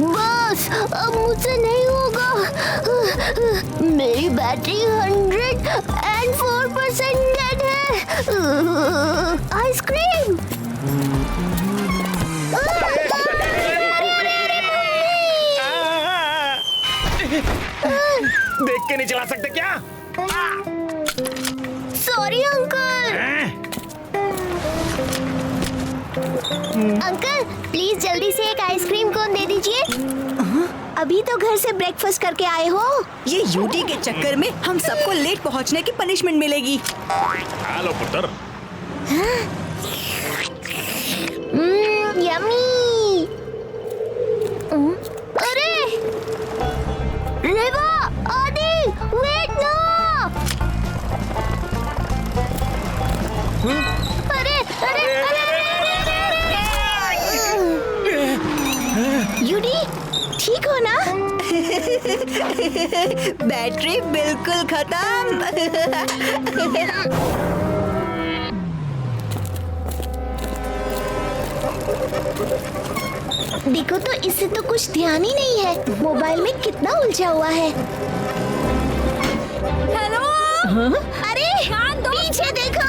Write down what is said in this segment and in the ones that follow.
बस अब मुझसे नहीं होगा। मेरी बैटरी 104% डेड है। आइसक्रीम। देख के नहीं चला सकते क्या? Sorry uncle. अंकल प्लीज जल्दी से एक आइसक्रीम कोन दे दीजिए। अभी तो घर से ब्रेकफास्ट करके आए हो। ये यूटी के चक्कर में हम सबको लेट पहुंचने की पनिशमेंट मिलेगी। हेलो पुत्र। यम्मी। अरे रेवा, आदि, वेट ना। अरे अरे अरे यूडी, ठीक हो ना? बैटरी बिल्कुल खत्म। देखो तो इससे तो कुछ ध्यान ही नहीं है। मोबाइल में कितना उलझा हुआ है। हेलो। अरे पीछे देखो।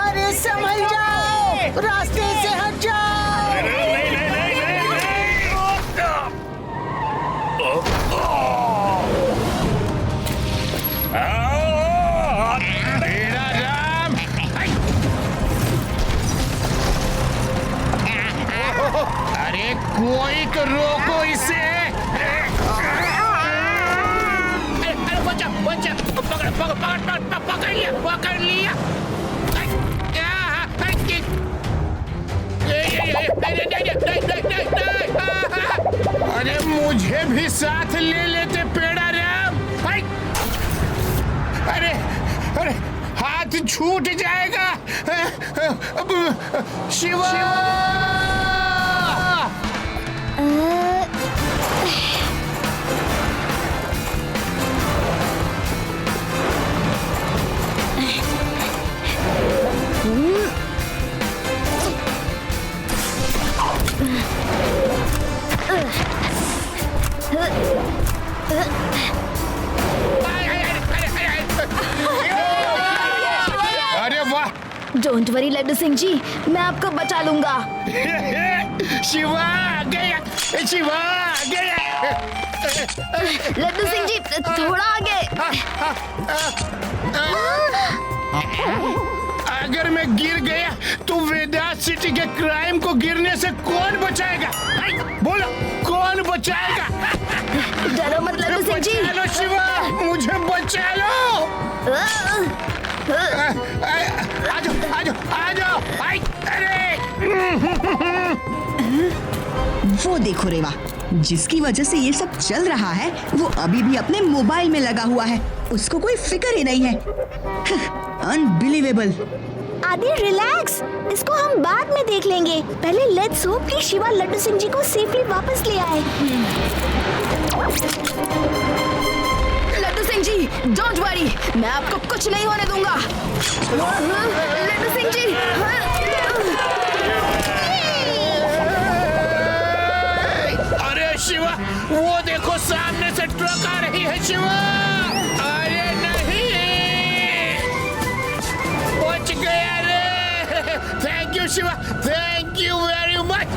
अरे संभल जाओ, रास्ते से हट जाओ। अरे कोई तो रोको इसे। अरे बच्चा बच्चा पकड़ पकड़ पकड़ पकड़ लिया। अरे मुझे भी साथ ले लेते पेड़ा राम। अरे अरे हाथ छूट जाएगा। शिवा। अरे वाह। डोंट वरी लड्डू सिंह जी, मैं आपको बचा लूंगा। शिवा आ गया, शिवा आ गया। लड्डू सिंह जी थोड़ा आगे। अगर मैं गिर गया तो वेदांत सिटी के क्राइम को गिरने से कौन बचाएगा? बोलो कौन बचाएगा? डरो मत लड्डू सिंह जी। बचा लो शिवा, मुझे बचा लो। आजो आजो आजो। अरे वो देखो रेवा, जिसकी वजह से ये सब चल रहा है वो अभी भी अपने मोबाइल में लगा हुआ है। उसको कोई फिक्र ही नहीं है। अनबिलीवेबल। आदि रिलैक्स, इसको हम बाद में देख लेंगे। पहले लेट्स होप कि शिवा लड्डू सिंह जी को सेफली वापस ले आए। लड्डू सिंह जी डोंट वरी, मैं आपको कुछ नहीं होने दूंगा। लड्डू सिंह जी। अरे शिवा, वो देखो सामने से ट्रक आ रही है शिवा। अरे नहीं, बच गया रे। Thank you Shiva, thank you very much.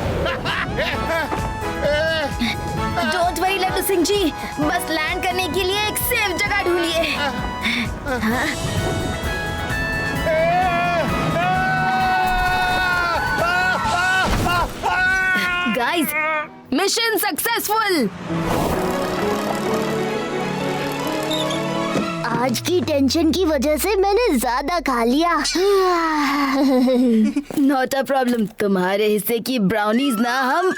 Don't worry Laddu Singh ji, बस लैंड करने के लिए एक सेफ जगह ढूंढिए। Guys, mission successful. आज की टेंशन की वजह से मैंने ज्यादा खा लिया। नॉट अ प्रॉब्लम, तुम्हारे हिस्से की ब्राउनीज ना हम।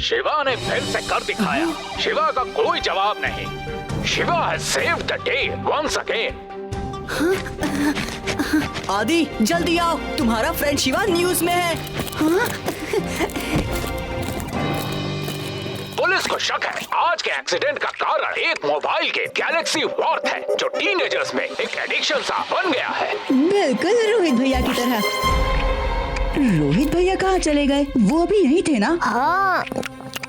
शिवा ने फिर से कर दिखाया। शिवा का कोई जवाब नहीं। Shiva has saved the day once again. आदि जल्दी आओ, तुम्हारा फ्रेंड शिवा न्यूज में है। पुलिस को शक है आज आज के एक्सीडेंट का कारण एक मोबाइल के गैलेक्सी वॉर्थ है, जो टीनेजर्स में एक एडिक्शन सा बन गया है। बिल्कुल रोहित भैया की तरह। रोहित भैया कहाँ चले गए? वो भी यहीं थे ना? हाँ,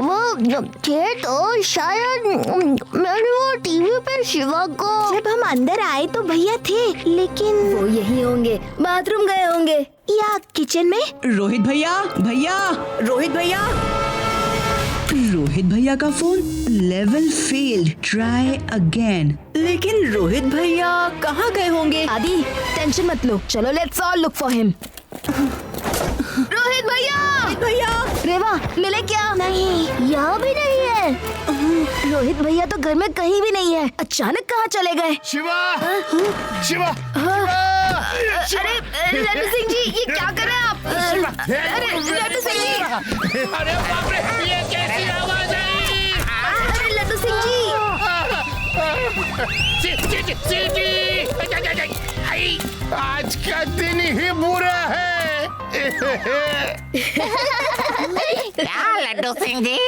वो थे तो शायद मैंने वो टीवी पे शिवा को। जब हम अंदर आए तो भैया थे, लेकिन वो यही होंगे, बाथरूम गए होंगे या किचन में। रोहित भैया, रोहित भैया का phone level failed, try again. लेकिन रोहित भैया कहाँ गए होंगे? आदि टेंशन मत लो, चलो let's all look for him. Rohit भैया, रेवा मिले क्या? नहीं, यहाँ भी नहीं है। रोहित भैया तो घर में कहीं भी नहीं है। अचानक कहाँ चले गए? शिवा अरे लड्डू सिंह जी, ये क्या कर रहे हैं आप? अरे लड्डू सिंह जी, अरे बाप रे, ये कैसी आवाज आई? अरे लड्डू सिंह जी, आज का दिन ही बुरा है। लड्डू सिंह जी,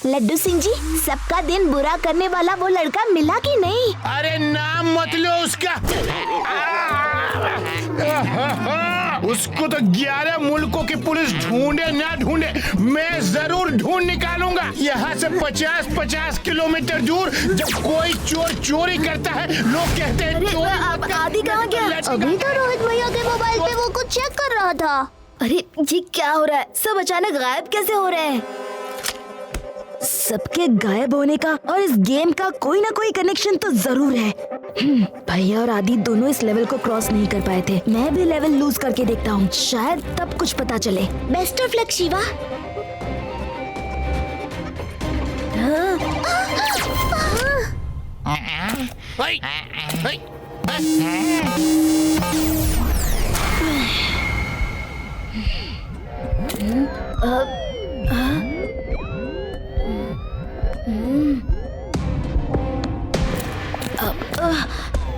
लड्डू सिंह जी, सबका दिन बुरा करने वाला वो लड़का मिला कि नहीं? अरे नाम मत लो उसका। उसको तो 11 मुल्कों की पुलिस ढूंढे ना ढूंढे, मैं जरूर ढूंढ निकालूंगा। यहाँ से 50-50 किलोमीटर दूर जब कोई चोर चोरी करता है, लोग कहते हैं अरे चोरी अब मत कर। आदि कहाँ गया? अभी तो रोहित भैया के मोबाइल पे वो कुछ चेक कर रहा था। अरे ये क्या हो रहा है? सब अचानक गायब कैसे हो रहे हैं? सबके गायब होने का और इस गेम का कोई ना कोई कनेक्शन तो जरूर है। भैया और आदि दोनों इस लेवल को क्रॉस नहीं कर पाए थे। मैं भी लेवल लूज करके देखता हूँ, शायद तब कुछ पता चले। Best of luck Shiva.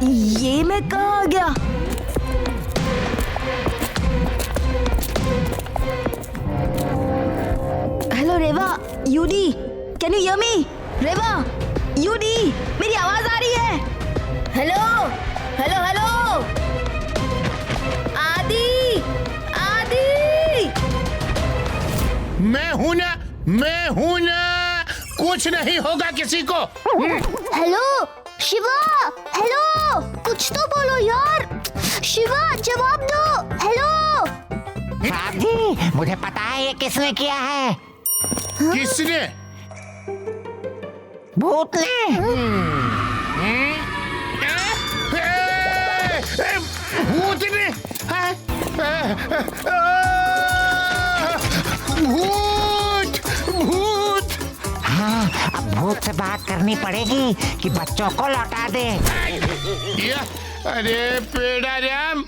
ये मैं कहाँ आ गया? Hello Reva, Yudi, can you hear me? Reva, Yudi, मेरी आवाज आ रही है? हेलो हेलो हेलो, आदि आदि, मैं हूँ ना, कुछ नहीं होगा किसी को। हेलो शिवा, हेलो, कुछ तो बोलो यार। शिवा जवाब दो, हेलो। साहब जी, मुझे पता है ये किसने किया है। किसने? भूत ने। भूत ने? भूत। हाँ, अब भूत से बात करनी पड़ेगी कि बच्चों को लौटा दे। अरे पेड़ाराम,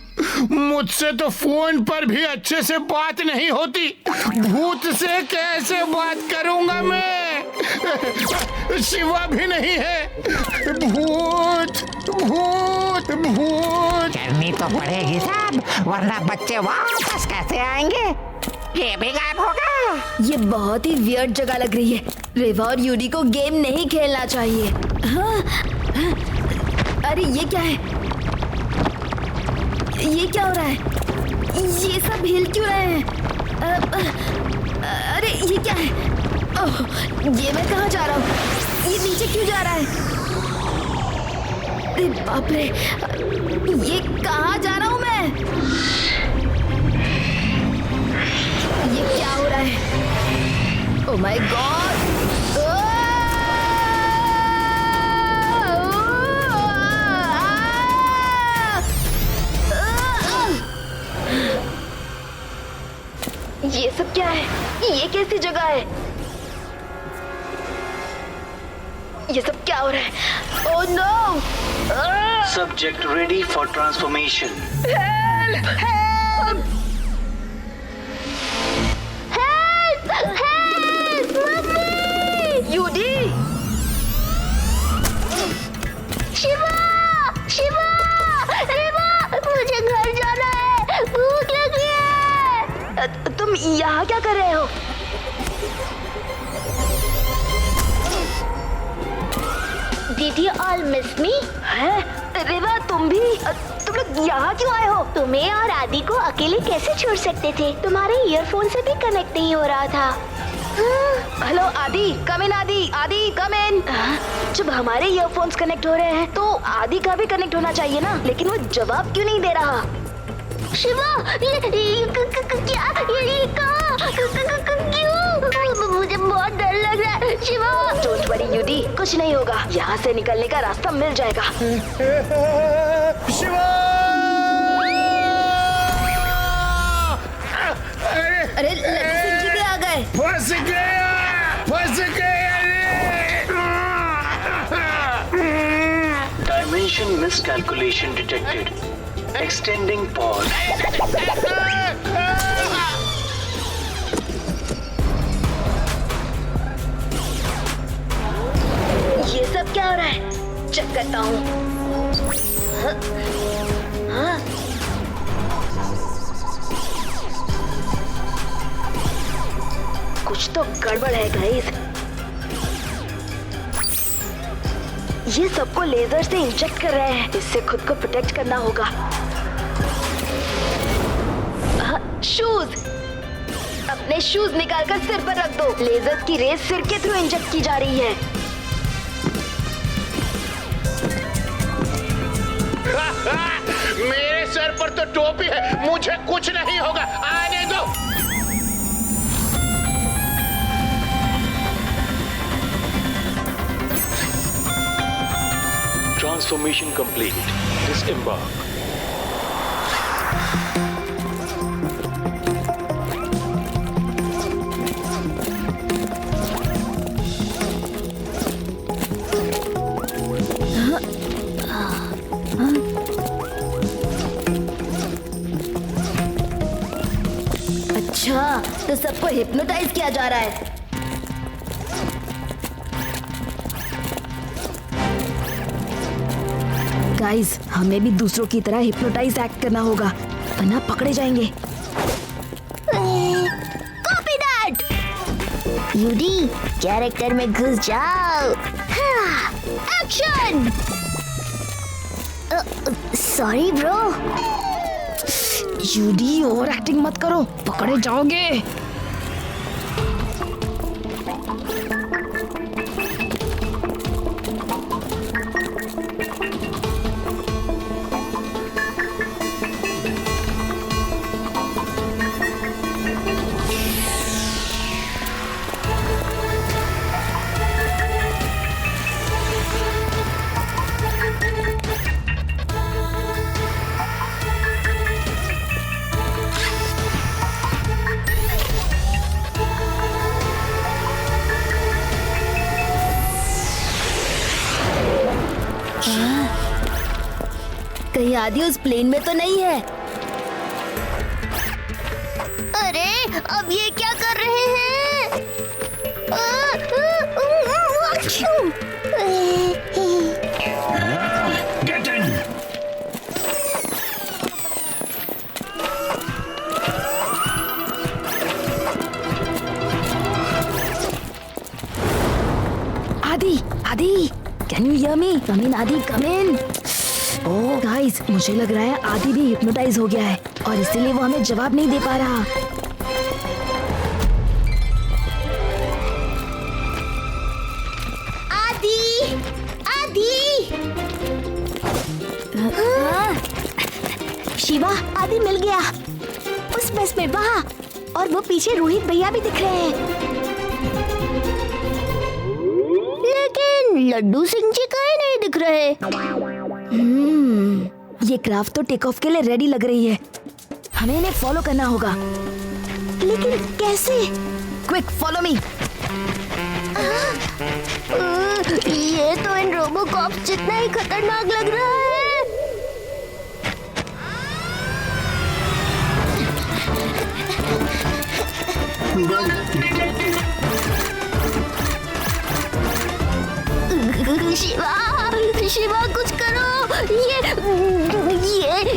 मुझसे तो फोन पर भी अच्छे से बात नहीं होती, भूत से कैसे बात करूंगा मैं? शिवा भी नहीं है। भूत भूत भूत। करनी तो पड़ेगी साहब, वरना बच्चे वापस कैसे आएंगे? ये भी गायब होगा। ये बहुत ही वियर्ड जगह लग रही है। रेवा और यूडी को गेम नहीं खेलना चाहिए। हाँ, हाँ, अरे ये क्या है? ये क्या हो रहा है? ये सब हिल क्यों रहे हैं? अरे ये क्या है? ओह, ये मैं कहाँ जा रहा हूँ? ये नीचे क्यों जा रहा है? अरे बाप रे, ये कहाँ जा रहा हूँ मैं? ये क्या हो रहा है? Oh my God! ये सब क्या है? ये कैसी जगह है? ये सब क्या हो रहा है? Oh no! Subject ready for transformation. Help! Help! Help! Help! Mummy! Yudi! Shiva! Shiva! Reva! मुझे घर जाना है, भूख लगी है। तुम यहाँ क्या कर रहे हो? Did you all miss me? है? रेवा तुम लोग यहाँ क्यों आए हो? तुम्हें और आदि को अकेले कैसे छोड़ सकते थे? तुम्हारे ईयरफोन से भी कनेक्ट नहीं हो रहा था। हेलो आदि, कम इन आदि कम इन। जब हमारे ईयरफोन्स कनेक्ट हो रहे हैं तो आदि का भी कनेक्ट होना चाहिए ना, लेकिन वो जवाब क्यों नहीं दे रहा? शिवा, ये क्या? ये क्यों? मुझे बहुत डर लग रहा है। शिवा, डोंट वरी यूडी, कुछ नहीं होगा। यहाँ से निकलने का रास्ता मिल जाएगा। शिवा! अरे लड्डू सिंह जी भी आ गए। फंस गया Dimension miscalculation detected. Extending pause. ये सब क्या हो रहा है? चेक करता हूँ। हाँ? कुछ तो गड़बड़ है गाइस। ये सबको लेजर से इंजेक्ट कर रहे हैं, इससे खुद को प्रोटेक्ट करना होगा। शूज, अपने शूज निकालकर सिर पर रख दो। लेजर की रेस सिर के थ्रू इंजेक्ट की जा रही है। मेरे सर पर तो टोपी है, मुझे कुछ नहीं होगा, आने दो। Transformation complete. Disembark. अच्छा, तो सबको हिप्नोटाइज किया जा रहा है। गाइस, हमें भी दूसरों की तरह हिप्नोटाइज एक्ट करना होगा, वरना पकड़े जाएंगे। Copy that. यूडी, कैरेक्टर में घुस जाओ। Action. Sorry bro. Yudi, over acting मत करो, पकड़े जाओगे। कहीं आदि उस प्लेन में तो नहीं है? अरे अब ये क्या कर रहे हैं? Get in. आदि, कैन यू हियर मी? कम इन आदि, कम इन। ओह गाइस, मुझे लग रहा है आदि भी हिप्नोटाइज हो गया है और इसीलिए वो हमें जवाब नहीं दे पा रहा। आदि। शिवा, आदि मिल गया। उस बस में वहाँ, और वो पीछे रोहित भैया भी दिख रहे हैं। लेकिन लड्डू सिंह जी कहीं नहीं दिख रहे। ये क्राफ्ट तो टेक ऑफ के लिए रेडी लग रही है, हमें इन्हें फॉलो करना होगा। लेकिन कैसे? Quick follow me. ये तो इन रोबोकॉप्स जितना ही खतरनाक लग रहा है। शिवा कुछ करो।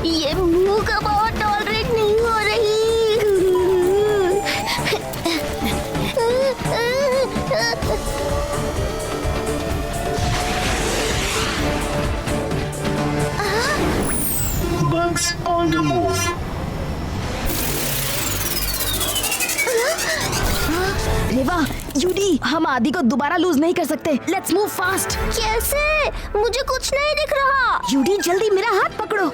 ये मुंह का पावर टॉलरेट नहीं हो रही। Tanks on the move. Reva, Yudi, हम आदि को दोबारा लूज नहीं कर सकते। Let's move fast. कैसे? मुझे कुछ नहीं दिख रहा। यूडी, जल्दी मेरा हाथ पकड़ो।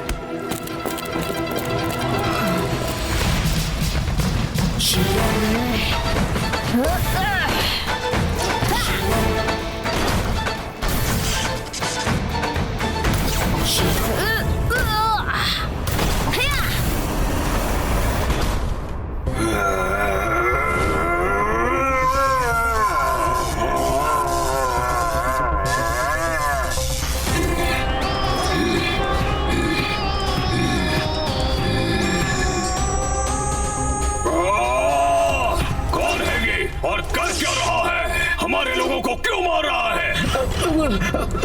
और कर क्या रहा है? हमारे लोगों को क्यों मार रहा है?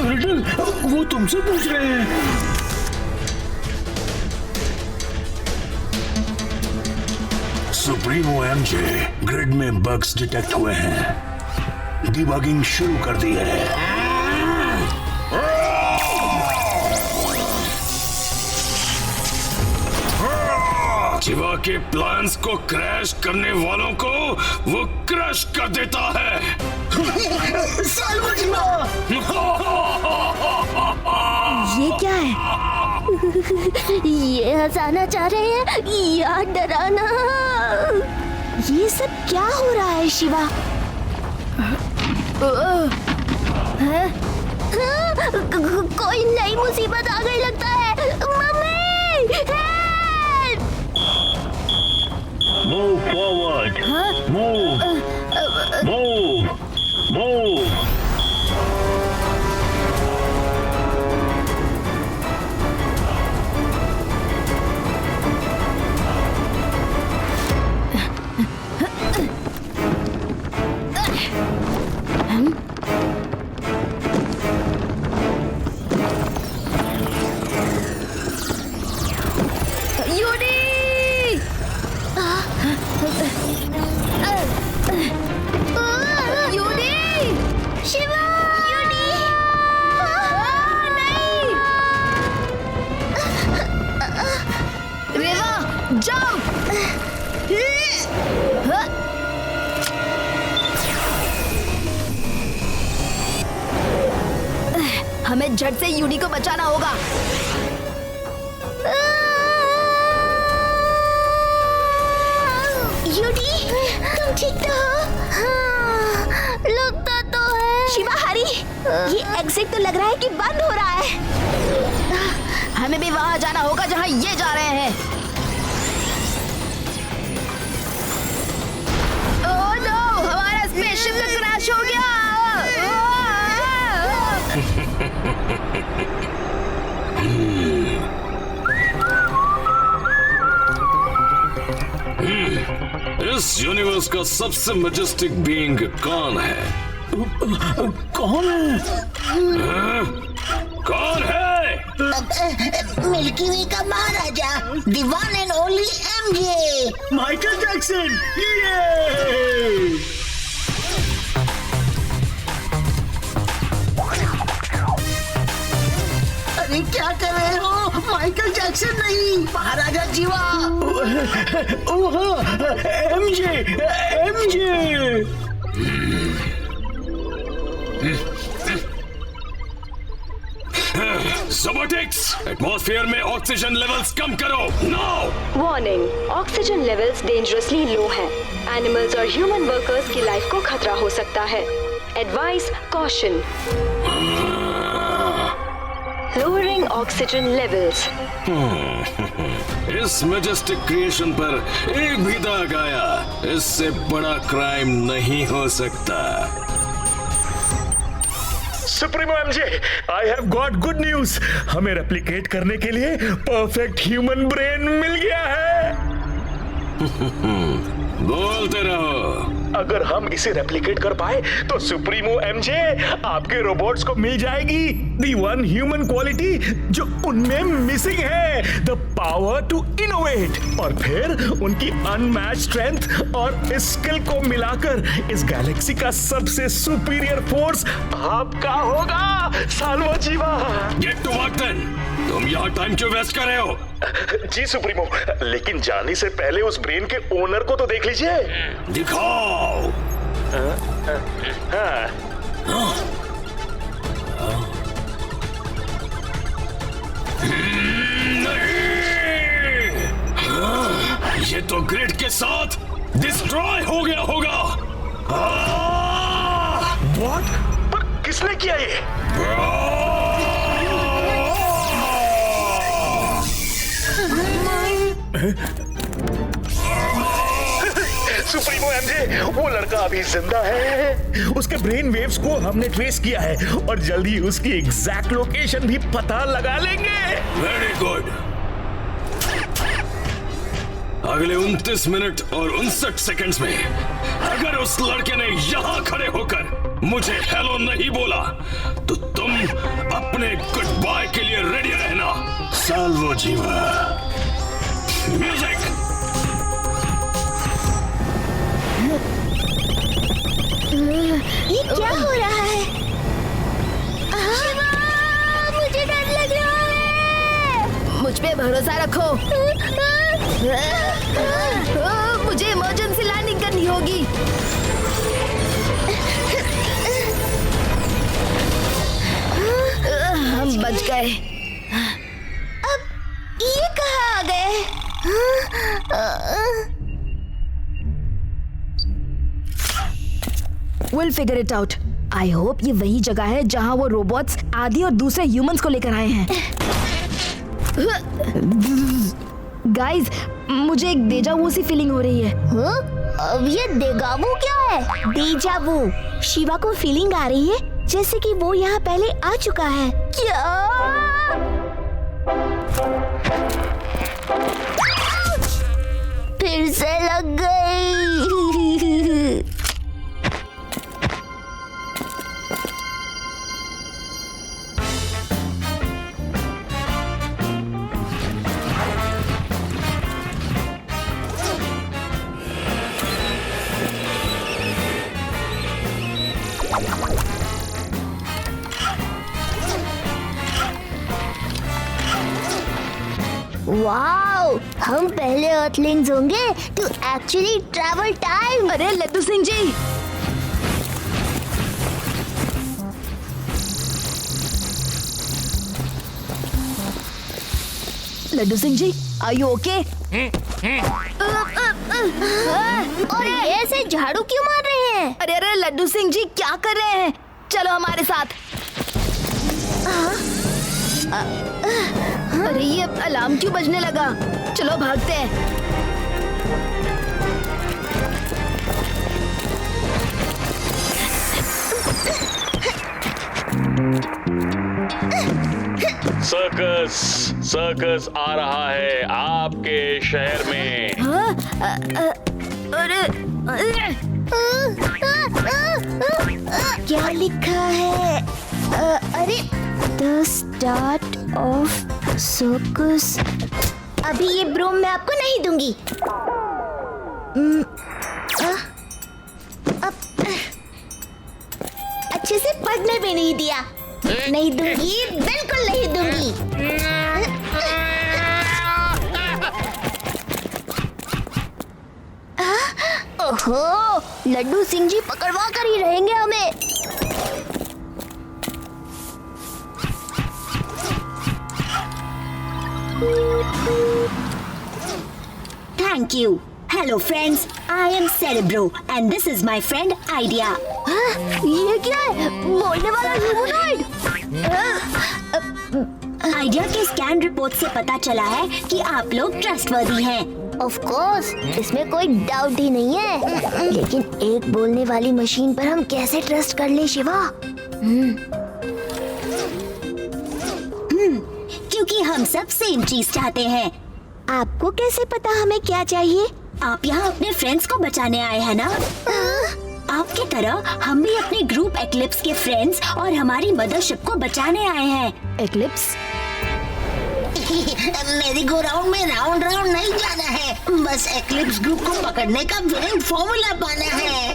रिडल, वो तुमसे पूछ रहे हैं। सुप्रीमो एमजे, ग्रिड में बग्स डिटेक्ट हुए हैं। डिबगिंग शुरू कर दी है। शिवा के प्लान्स को क्रैश करने वालों को वो क्रश कर देता है। ये क्या है? ये हंसाना चाह रहे हैं या डराना? ये सब क्या हो रहा है शिवा? कोई नई मुसीबत आ गई लगता है। Mummy, Move forward. Move. Move. Move. हमें झट से यूडी को बचाना होगा। यूडी, तुम ठीक तो हो? हाँ, लगता तो है। शिवा, हरी, ये एग्जिट तो लग रहा है कि बंद हो रहा है। हमें भी वहां जाना होगा जहां ये जा रहे हैं। ओह नो, हमारा स्पेसशिप तो क्रैश हो गया। इस यूनिवर्स का सबसे मैजेस्टिक बीइंग कौन है? कौन है? कौन है? मिल्की वे का महाराजा, the one and only MJ, Michael Jackson. ये अरे क्या कर रहे हो? माइकल जैक्सन नहीं, महाराजा जीवा। ओह, एमजे, एमजे। ज़ोबोटिक्स, एटमॉस्फेयर में ऑक्सीजन लेवल्स कम करो, now. Warning, oxygen levels dangerously low हैं। एनिमल्स और ह्यूमन वर्कर्स की लाइफ को खतरा हो सकता है। Advice, caution. Lowering oxygen levels. इस मैजेस्टिक क्रिएशन पर एक भी दाग आया, इससे बड़ा क्राइम नहीं हो सकता। Supremo MJ, I have got good news. हमें रेप्लिकेट करने के लिए परफेक्ट ह्यूमन ब्रेन मिल गया है। बोलते रहो। अगर हम इसे रेप्लिकेट कर पाए तो सुप्रीमो एमजे, आपके रोबोट्स को मिल जाएगी दी वन ह्यूमन क्वालिटी जो उनमें मिसिंग है, द पावर टू इनोवेट। और फिर उनकी अनमैच्ड स्ट्रेंथ और स्किल को मिलाकर इस गैलेक्सी का सबसे सुपीरियर फोर्स आपका होगा। Salvo Jeeva. Get to work then. तुम यहाँ टाइम क्यों वेस्ट कर रहे हो? जी सुप्रीमो, लेकिन जाने से पहले उस ब्रेन के ओनर को तो देख लीजिए। दिखाओ। ये तो ग्रिड के साथ डिस्ट्रॉय हो गया होगा। व्हाट? पर किसने किया ये? सुप्रीमो एमजे, वो लड़का अभी जिंदा है। उसके ब्रेन वेव्स को हमने ट्रेस किया है और जल्दी उसकी एग्जैक्ट लोकेशन भी पता लगा लेंगे। Very good. अगले 29 मिनट और 59 सेकंड्स में अगर उस लड़के ने यहां खड़े होकर मुझे हेलो नहीं बोला तो तुम अपने गुड बाय के लिए रेडी रहना। साल्वो जीवा। म्यूजिक। ये क्या हो रहा है? मुझे डर लग रहा है। मुझ पे भरोसा रखो। मुझे इमरजेंसी लैंडिंग करनी होगी। हम बच गए। अब ये कहाँ आ गए? We'll figure it out. I hope ये वही जगह है जहाँ वो रोबोट्स आदि और दूसरे ह्यूमंस को लेकर आए हैं। गाइस, मुझे एक डेजावू सी फीलिंग हो रही है। अब ये डेजावू क्या है? डेजावू। शिवा को फीलिंग आ रही है जैसे कि वो यहाँ पहले आ चुका है। क्या? फिर से लग गई। वाओ, हम पहले अर्थलिंग्स होंगे टू एक्चुअली ट्रैवल टाइम। अरे लड्डू सिंह जी, लड्डू सिंह जी, आर यू ओके? और ऐसे झाड़ू क्यों मार रहे हैं? अरे अरे लड्डू सिंह जी, क्या कर रहे हैं? चलो हमारे साथ। अरे ये अलार्म क्यों बजने लगा? चलो भागते हैं। सर्कस आ रहा है आपके शहर में। अरे क्या लिखा है? अरे द स्टार्ट ऑफ सर्कस। अभी ये ब्रोम मैं आपको नहीं दूंगी। अच्छे से पढ़ने भी नहीं दिया। नहीं दूंगी, बिल्कुल नहीं दूंगी। ओहो, लड्डू सिंह जी पकड़वा कर ही रहेंगे हमें। Thank you. Hello friends, I am Cerebro and this is my friend Idea. ये क्या है? बोलने वाला ह्यूमनॉइड। आइडिया के स्कैन रिपोर्ट से पता चला है कि आप लोग ट्रस्टवर्दी हैं। ऑफ कोर्स, इसमें कोई डाउट ही नहीं है। लेकिन एक बोलने वाली मशीन पर हम कैसे ट्रस्ट कर ले शिवा? क्योंकि हम सब सेम चीज चाहते हैं। आपको कैसे पता हमें क्या चाहिए? आप यहाँ अपने फ्रेंड्स को बचाने आए हैं ना? आपकी तरह हम भी अपने ग्रुप एक्लिप्स के फ्रेंड्स और हमारी मदरशिप को बचाने आए हैं। एक्लिप्स? मेरी गो राउंड में राउंड राउंड नहीं जाना है, बस एक्लिप्स ग्रुप को पकड़ने का विनिंग फॉर्मूला पाना है।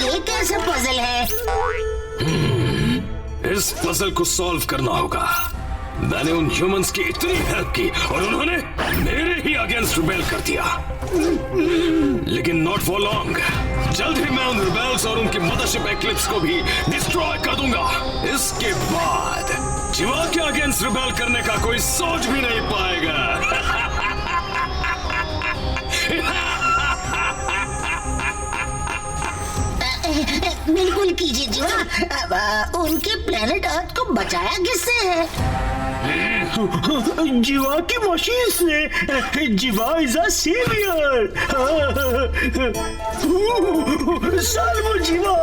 ये कैसा पजल है? इस पजल को सॉल्व करना होगा। मैंने उन ह्यूमंस की इतनी हेल्प की और उन्होंने मेरे ही अगेंस्ट रिबेल कर दिया। लेकिन नॉट फॉर लॉन्ग, जल्द ही मैं उन रिबेल्स और उनकी मदरशिप एक्लिप्स को भी डिस्ट्रॉय कर दूंगा। इसके बाद जीवा के अगेंस्ट रिबेल करने का कोई सोच भी नहीं पाएगा। बिल्कुल कीजिए जीवा। उनके प्लेनेट अर्थ को बचाया किससे है? जीवा की मशीन से। जीवा is a saviour. Salvo Jiva,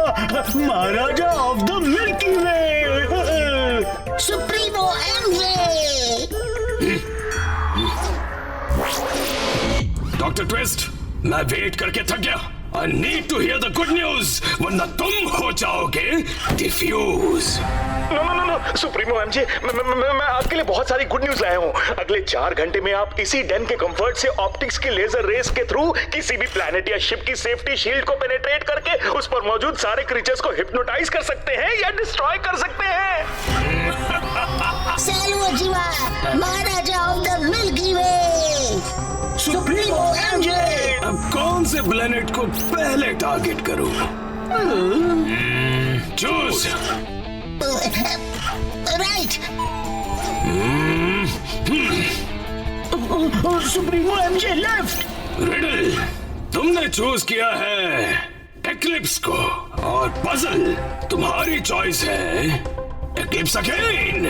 Maharaja of the Milky Way. Supremo MJ. Doctor Twist, मैं वेट करके थक गया। I need to hear the good news, वरना तुम हो जाओगे डिफ्यूज। नो सुप्रीमो एमजे, मैं आपके लिए बहुत सारी गुड न्यूज लाया हूँ। अगले 4 घंटे में आप इसी डेन के कंफर्ट से ऑप्टिक्स की लेजर रेस के थ्रू किसी भी प्लैनेट या शिप की सेफ्टी शील्ड को पेनिट्रेट करके उस पर मौजूद सारे क्रीचर्स को हिप्नोटाइज कर सकते हैं या डिस्ट्रॉय कर सकते हैं। Salvo Jiva, Maharaja of the Milky Way. Supremo MJ. अब कौन से प्लेनेट को पहले टारगेट करूं? Choose. Right. Supremo MJ left. Riddle, तुमने चूज किया है एक्लिप्स को और पजल तुम्हारी चॉइस है eclipse again.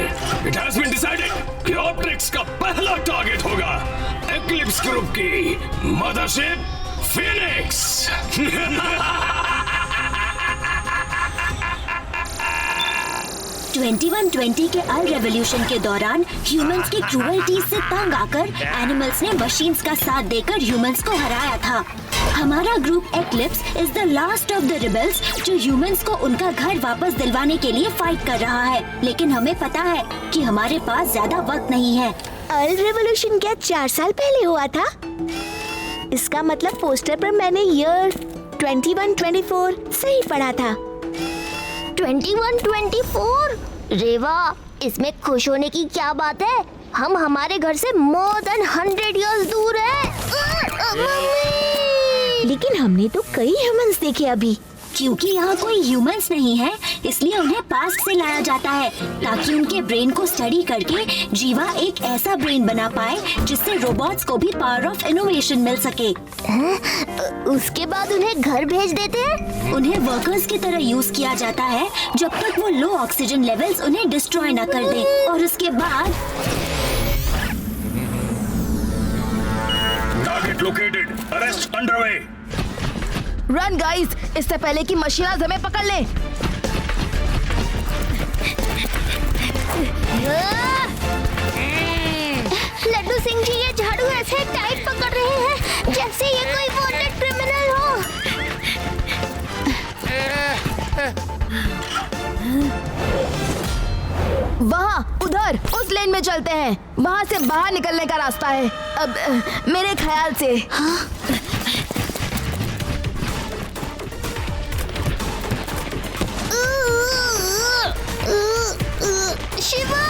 It has been decided कि ऑप्टिक्स का पहला टारगेट होगा एक्लिप्स ग्रुप की मदरशिप फिनिक्स। 2120 के अल रेवोल्यूशन के दौरान ह्यूमंस की क्रूरल्टी से तंग आकर एनिमल्स ने मशीन्स का साथ देकर ह्यूमंस को हराया था। हमारा group eclipse is the last of the rebels जो ह्यूमंस को उनका घर वापस दिलवाने के लिए फाइट कर रहा है। लेकिन हमें पता है कि हमारे पास ज्यादा वक्त नहीं है। अल रेवोल्यूशन क्या 4 साल पहले हुआ था? इसका मतलब पोस्टर पर मैंने ईयर 2124 सही पढ़ा था। 2124? रेवा, इसमें खुश होने की क्या बात है? हम हमारे घर से मोर देन 100 इयर्स दूर हैं। लेकिन हमने तो कई ह्यूमंस देखे अभी। क्योंकि यहाँ कोई ह्यूमंस नहीं है, इसलिए उन्हें पास्ट से लाया जाता है ताकि उनके ब्रेन को स्टडी करके जीवा एक ऐसा ब्रेन बना पाए जिससे रोबोट्स को भी पावर ऑफ इनोवेशन मिल सके। उसके बाद उन्हें घर भेज देते हैं? उन्हें वर्कर्स की तरह यूज किया जाता है जब तक वो लो ऑक्सीजन लेवल्स उन्हें डिस्ट्रॉय न कर दे, और उसके बाद target located, arrest underway. Run guys, इससे पहले कि मशीनर्स हमें पकड़ ले। लड्डू सिंह जी, ये झाड़ू ऐसे टाइट पकड़ रहे हैं जैसे ये कोई वांटेड क्रिमिनल हो। वहाँ उधर उस लेन में चलते हैं, वहाँ से बाहर निकलने का रास्ता है। अब मेरे ख्याल से। हाँ? Shiva!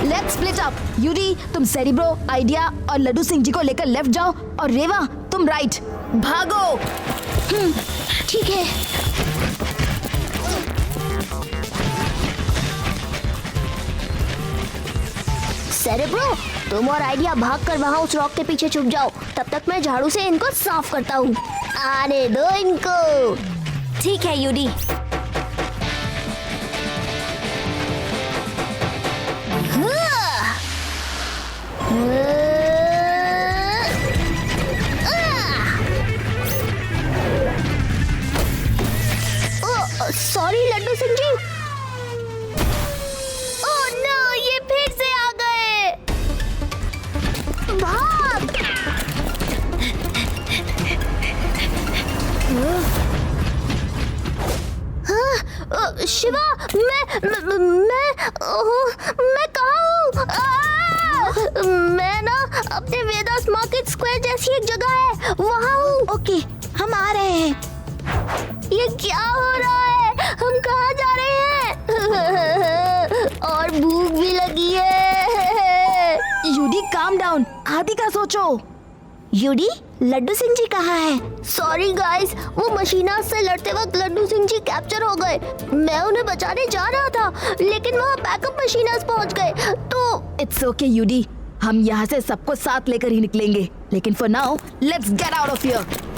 Let's split up. Yuri, तुम सेरिब्रो, आइडिया और लड्डू सिंह जी को लेकर लेफ्ट जाओ, और रेवा तुम राइट। भागो। ठीक है। सेरेब्रो, तुम और आइडिया भागकर वहाँ उस रॉक के पीछे छुप जाओ। तब तक मैं झाड़ू से इनको साफ करता हूँ। आने दो इनको। ठीक है यूडी। सॉरी लड्डू सिंह जी। ओह नो, ये फिर से आ गए। भाग। अपने वेदास मार्केट स्क्वायर जैसी एक जगह है, वहाँ हूँ। ओके, हम आ रहे हैं। ये क्या हो रहा है? हम कहाँ जा रहे हैं? और भूख भी लगी है। यूडी काम डाउन, आदि का सोचो। यूडी, लड्डू सिंह जी कहाँ है? सॉरी गाइस, वो मशीना से लड़ते वक्त लड्डू सिंह जी कैप्चर हो गए। मैं उन्हें बचाने जा रहा था, लेकिन वहाँ बैकअप मशीनास पहुँच गए। तो इट्स ओके यूडी, हम यहाँ से सबको साथ लेकर ही निकलेंगे। लेकिन for now let's get out of here.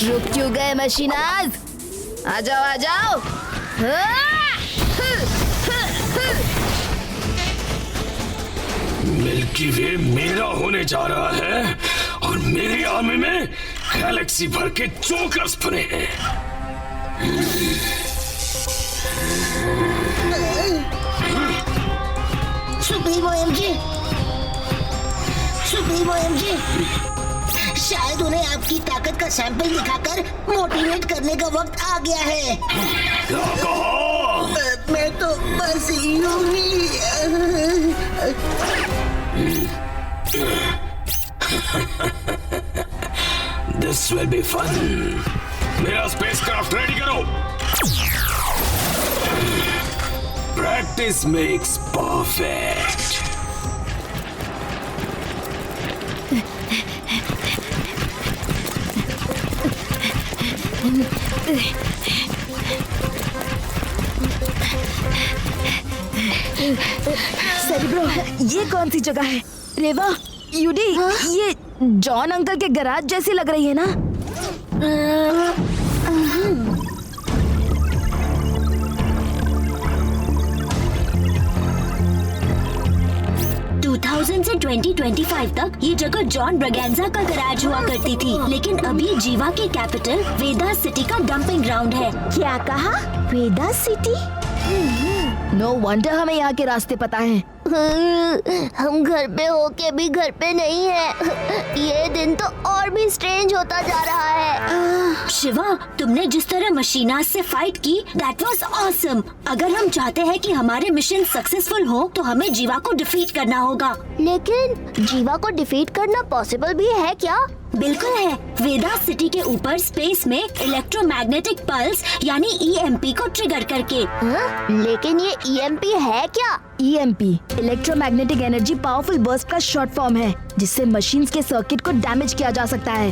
रुक क्यों गए मशीनाज? आ जाओ आ जाओ। मिल्की वे मेरा होने जा रहा है और मेरी आर्मी में गैलेक्सी भर के जोकर्स बने हैं। सुप्रीमो एमजे, सुप्रीमो एमजे, शायद उन्हें आपकी ताकत का सैंपल दिखाकर मोटिवेट करने का वक्त आ गया है। क्या कहा? मैं तो बस यूं ही। This will be fun. मेरा स्पेसक्राफ्ट रेडी करो। Practice makes perfect. सेरेब्रो, ये कौन सी जगह है? रेवा, यूडी, ये जॉन अंकल के गैराज जैसी लग रही है ना? 2000 से 2025 तक ये जगह जॉन ब्रगेंजा का गैराज हुआ करती थी, लेकिन अभी जीवा के कैपिटल वेदास सिटी का डंपिंग ग्राउंड है। क्या कहा? वेदास सिटी? नो वंडर हमें यहाँ के रास्ते पता है। हम घर पे होके भी घर पे नहीं है। ये दिन तो और भी स्ट्रेंज होता जा रहा है। शिवा, तुमने जिस तरह मशीनास से फाइट की, दैट वाज ऑसम। अगर हम चाहते हैं कि हमारे मिशन सक्सेसफुल हो, तो हमें जीवा को डिफीट करना होगा। लेकिन जीवा को डिफीट करना पॉसिबल भी है क्या? बिल्कुल है। वेदास सिटी के ऊपर स्पेस में इलेक्ट्रोमैग्नेटिक पल्स यानी EMP को ट्रिगर करके। लेकिन ये EMP है क्या? EMP electromagnetic energy powerful burst का शॉर्ट फॉर्म है, जिससे मशीन्स के सर्किट को डैमेज किया जा सकता है।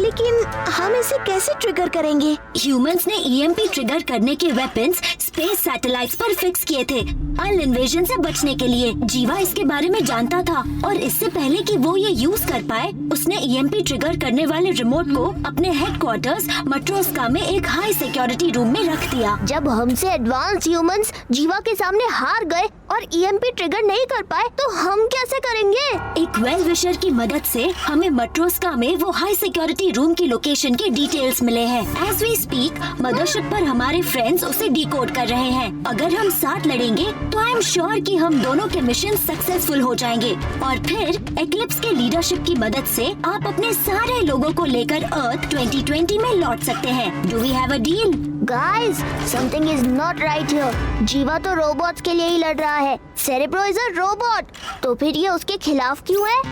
लेकिन हम इसे कैसे ट्रिगर करेंगे? ह्यूमंस ने EMP ट्रिगर करने के वेपन्स स्पेस सैटेलाइट्स पर फिक्स किए थे, अर्ल इन्वेजन से बचने के लिए। जीवा इसके बारे में जानता था और इससे पहले कि वो ये यूज कर पाए, उसने EMP ट्रिगर करने वाले रिमोट को अपने हेडक्वार्टर्स मट्रोस्का में एक हाई सिक्योरिटी रूम में रख दिया। जब हमसे एडवांस ह्यूमंस जीवा के सामने हार गए और EMP ट्रिगर नहीं कर पाए, तो हम कैसे करेंगे? एक वेल विशर की मदद से हमें मट्रोस्का में वो हाई सिक्योरिटी रूम की लोकेशन के डिटेल्स मिले हैं। एज वी स्पीक, मदरशिप पर हमारे फ्रेंड्स उसे डिकोड कर रहे हैं। अगर हम साथ लड़ेंगे, तो आई एम श्योर कि हम दोनों के मिशन सक्सेसफुल हो जाएंगे और फिर एक्लिप्स के लीडरशिप की मदद से आप अपने सारे लोगों को लेकर अर्थ 2020 में लौट सकते हैं। Do we have a deal? Guys, something is not right here. Jeeva तो रोबोट्स के लिए ही लड़ रहा है। सेरेब्रो इज अ रोबोट, तो फिर ये उसके खिलाफ क्यों है?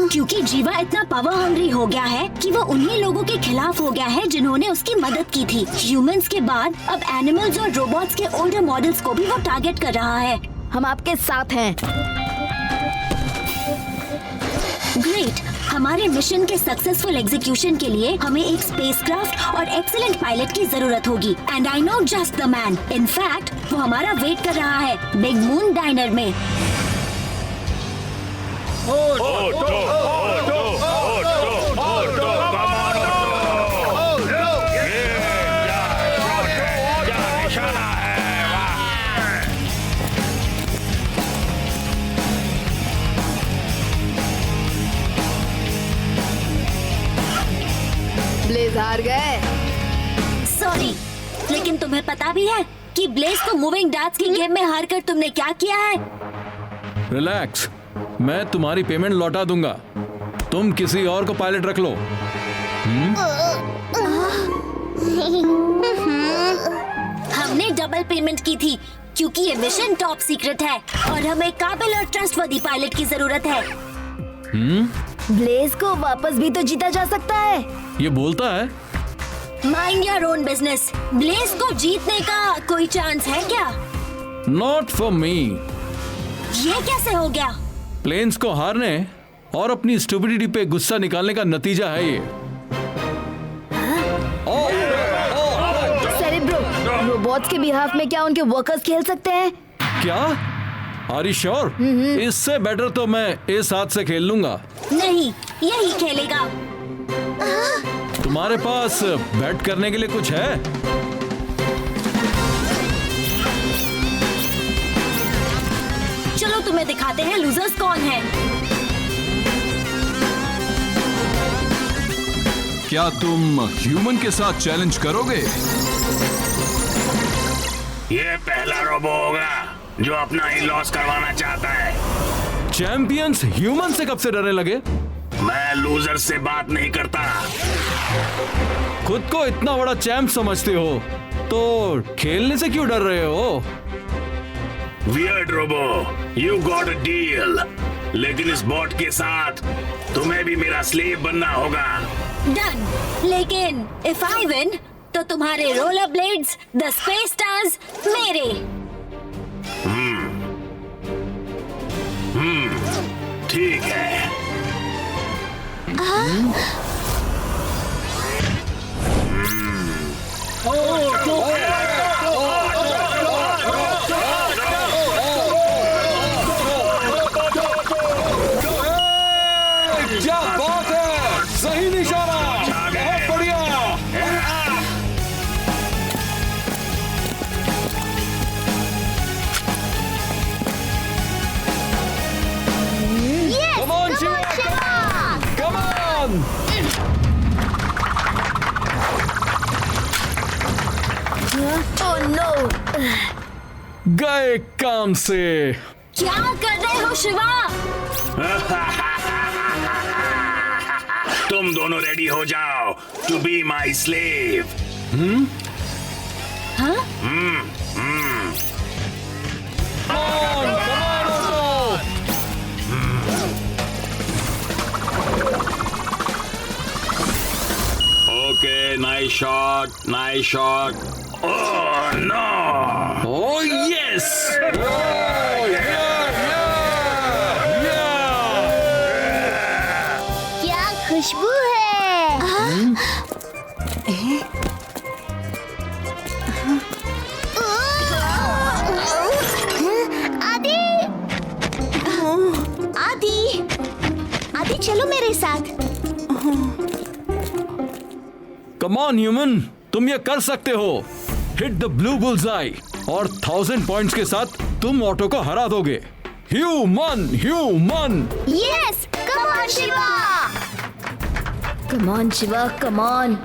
क्योंकि जीवा इतना पावर हंग्री हो गया है कि वो उन्हीं लोगों के खिलाफ हो गया है जिन्होंने उसकी मदद की थी। ह्यूमंस के बाद अब एनिमल्स और रोबोट्स के ओल्डर मॉडल्स को भी वो टारगेट कर रहा है। हम आपके साथ हैं। ग्रेट। हमारे मिशन के सक्सेसफुल एग्जीक्यूशन के लिए हमें एक स्पेसक्राफ्ट और एक्सीलेंट पायलट की जरूरत होगी। And I know just the man. In fact वो हमारा वेट कर रहा है बिग मून डाइनर में। ब्लेज हार गए। सॉरी, लेकिन तुम्हें पता भी है कि ब्लेज को मूविंग डार्ट्स की गेम में हारकर तुमने क्या किया है? रिलैक्स, मैं तुम्हारी पेमेंट लौटा दूंगा। तुम किसी और को पायलट रख लो। हमने डबल पेमेंट की थी क्योंकि ये मिशन टॉप सीक्रेट है और हमें काबिल और ट्रस्टवर्दी पायलट की जरूरत है। ब्लेज को वापस भी तो जीता जा सकता है। ये बोलता है। Mind your own business. Blaze को जीतने का कोई चांस है क्या? Not for me. ये कैसे हो गया? प्लेन्स को हारने और अपनी स्टुपिडिटी पे गुस्सा निकालने का नतीजा है ये। सेरेब्रो, रोबोट्स के बिहाफ में क्या उनके वर्कर्स खेल सकते हैं? क्या? Are you sure? इससे बेटर तो मैं इस हाथ से खेल लूंगा। नहीं, यही खेलेगा। तुम्हारे पास बैट करने के लिए कुछ है? चलो तुम्हें दिखाते हैं लूजर्स कौन है। क्या तुम ह्यूमन के साथ चैलेंज करोगे? ये पहला रोबो होगा जो अपना ही लॉस करवाना चाहता है। चैंपियंस ह्यूमन से कब से डरने लगे? मैं लूजर से बात नहीं करता। खुद को इतना बड़ा चैंप समझते हो तो खेलने से क्यों डर रहे हो? Weird robo, you got a deal. लेकिन इस बॉट के साथ तुम्हें भी मेरा स्लेव बनना होगा। डन। लेकिन इफ आई विन तो तुम्हारे roller blades, the space stars मेरे। ठीक है। क्या बात है, सही निशाना, बहुत बढ़िया। Come on, Shiva! Come on! Oh no! गए काम से। क्या कर रहे हो शिवा? तुम दोनों रेडी हो जाओ टू बी माई स्लेव। हाँ? Okay, nice shot, nice shot. Oh no! Oh yes! Oh yeah, क्या खुशबू है। आदि, आदि, आदि चलो मेरे साथ। Come on, human, तुम ये कर सकते हो। हिट द ब्लू बुल्सआई और 1000 पॉइंट्स के साथ तुम ऑटो को हरा दोगे। Human, human. Yes, come on Shiva. Come on, Shiva, come on.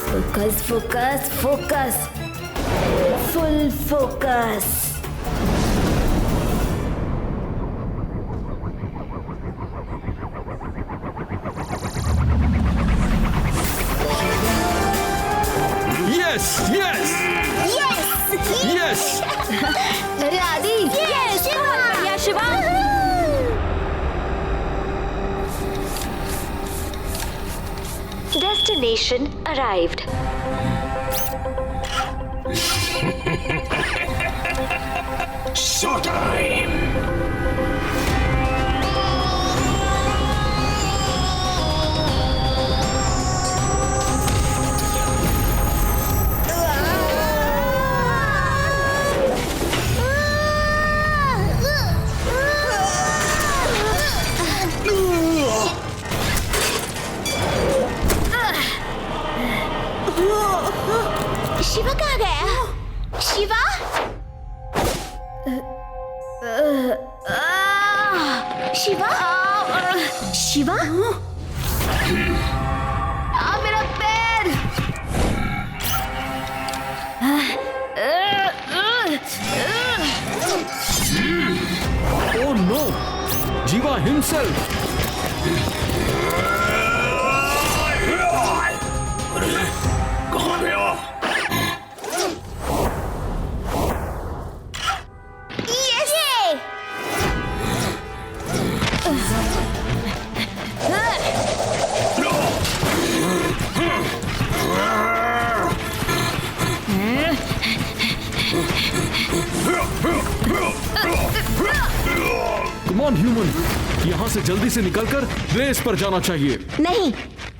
Focus, focus, focus. Full focus. Yes, yes, yes, yes. अरे आदि, यस, बहुत बढ़िया Shiva. Destination arrived. Showtime! Shiva कहाँ गया? शिवा? शिवा? शिवा? मेरा himself. कहाँ गया? Come on, human. यहाँ से जल्दी से निकलकर रेस पर जाना चाहिए. नहीं,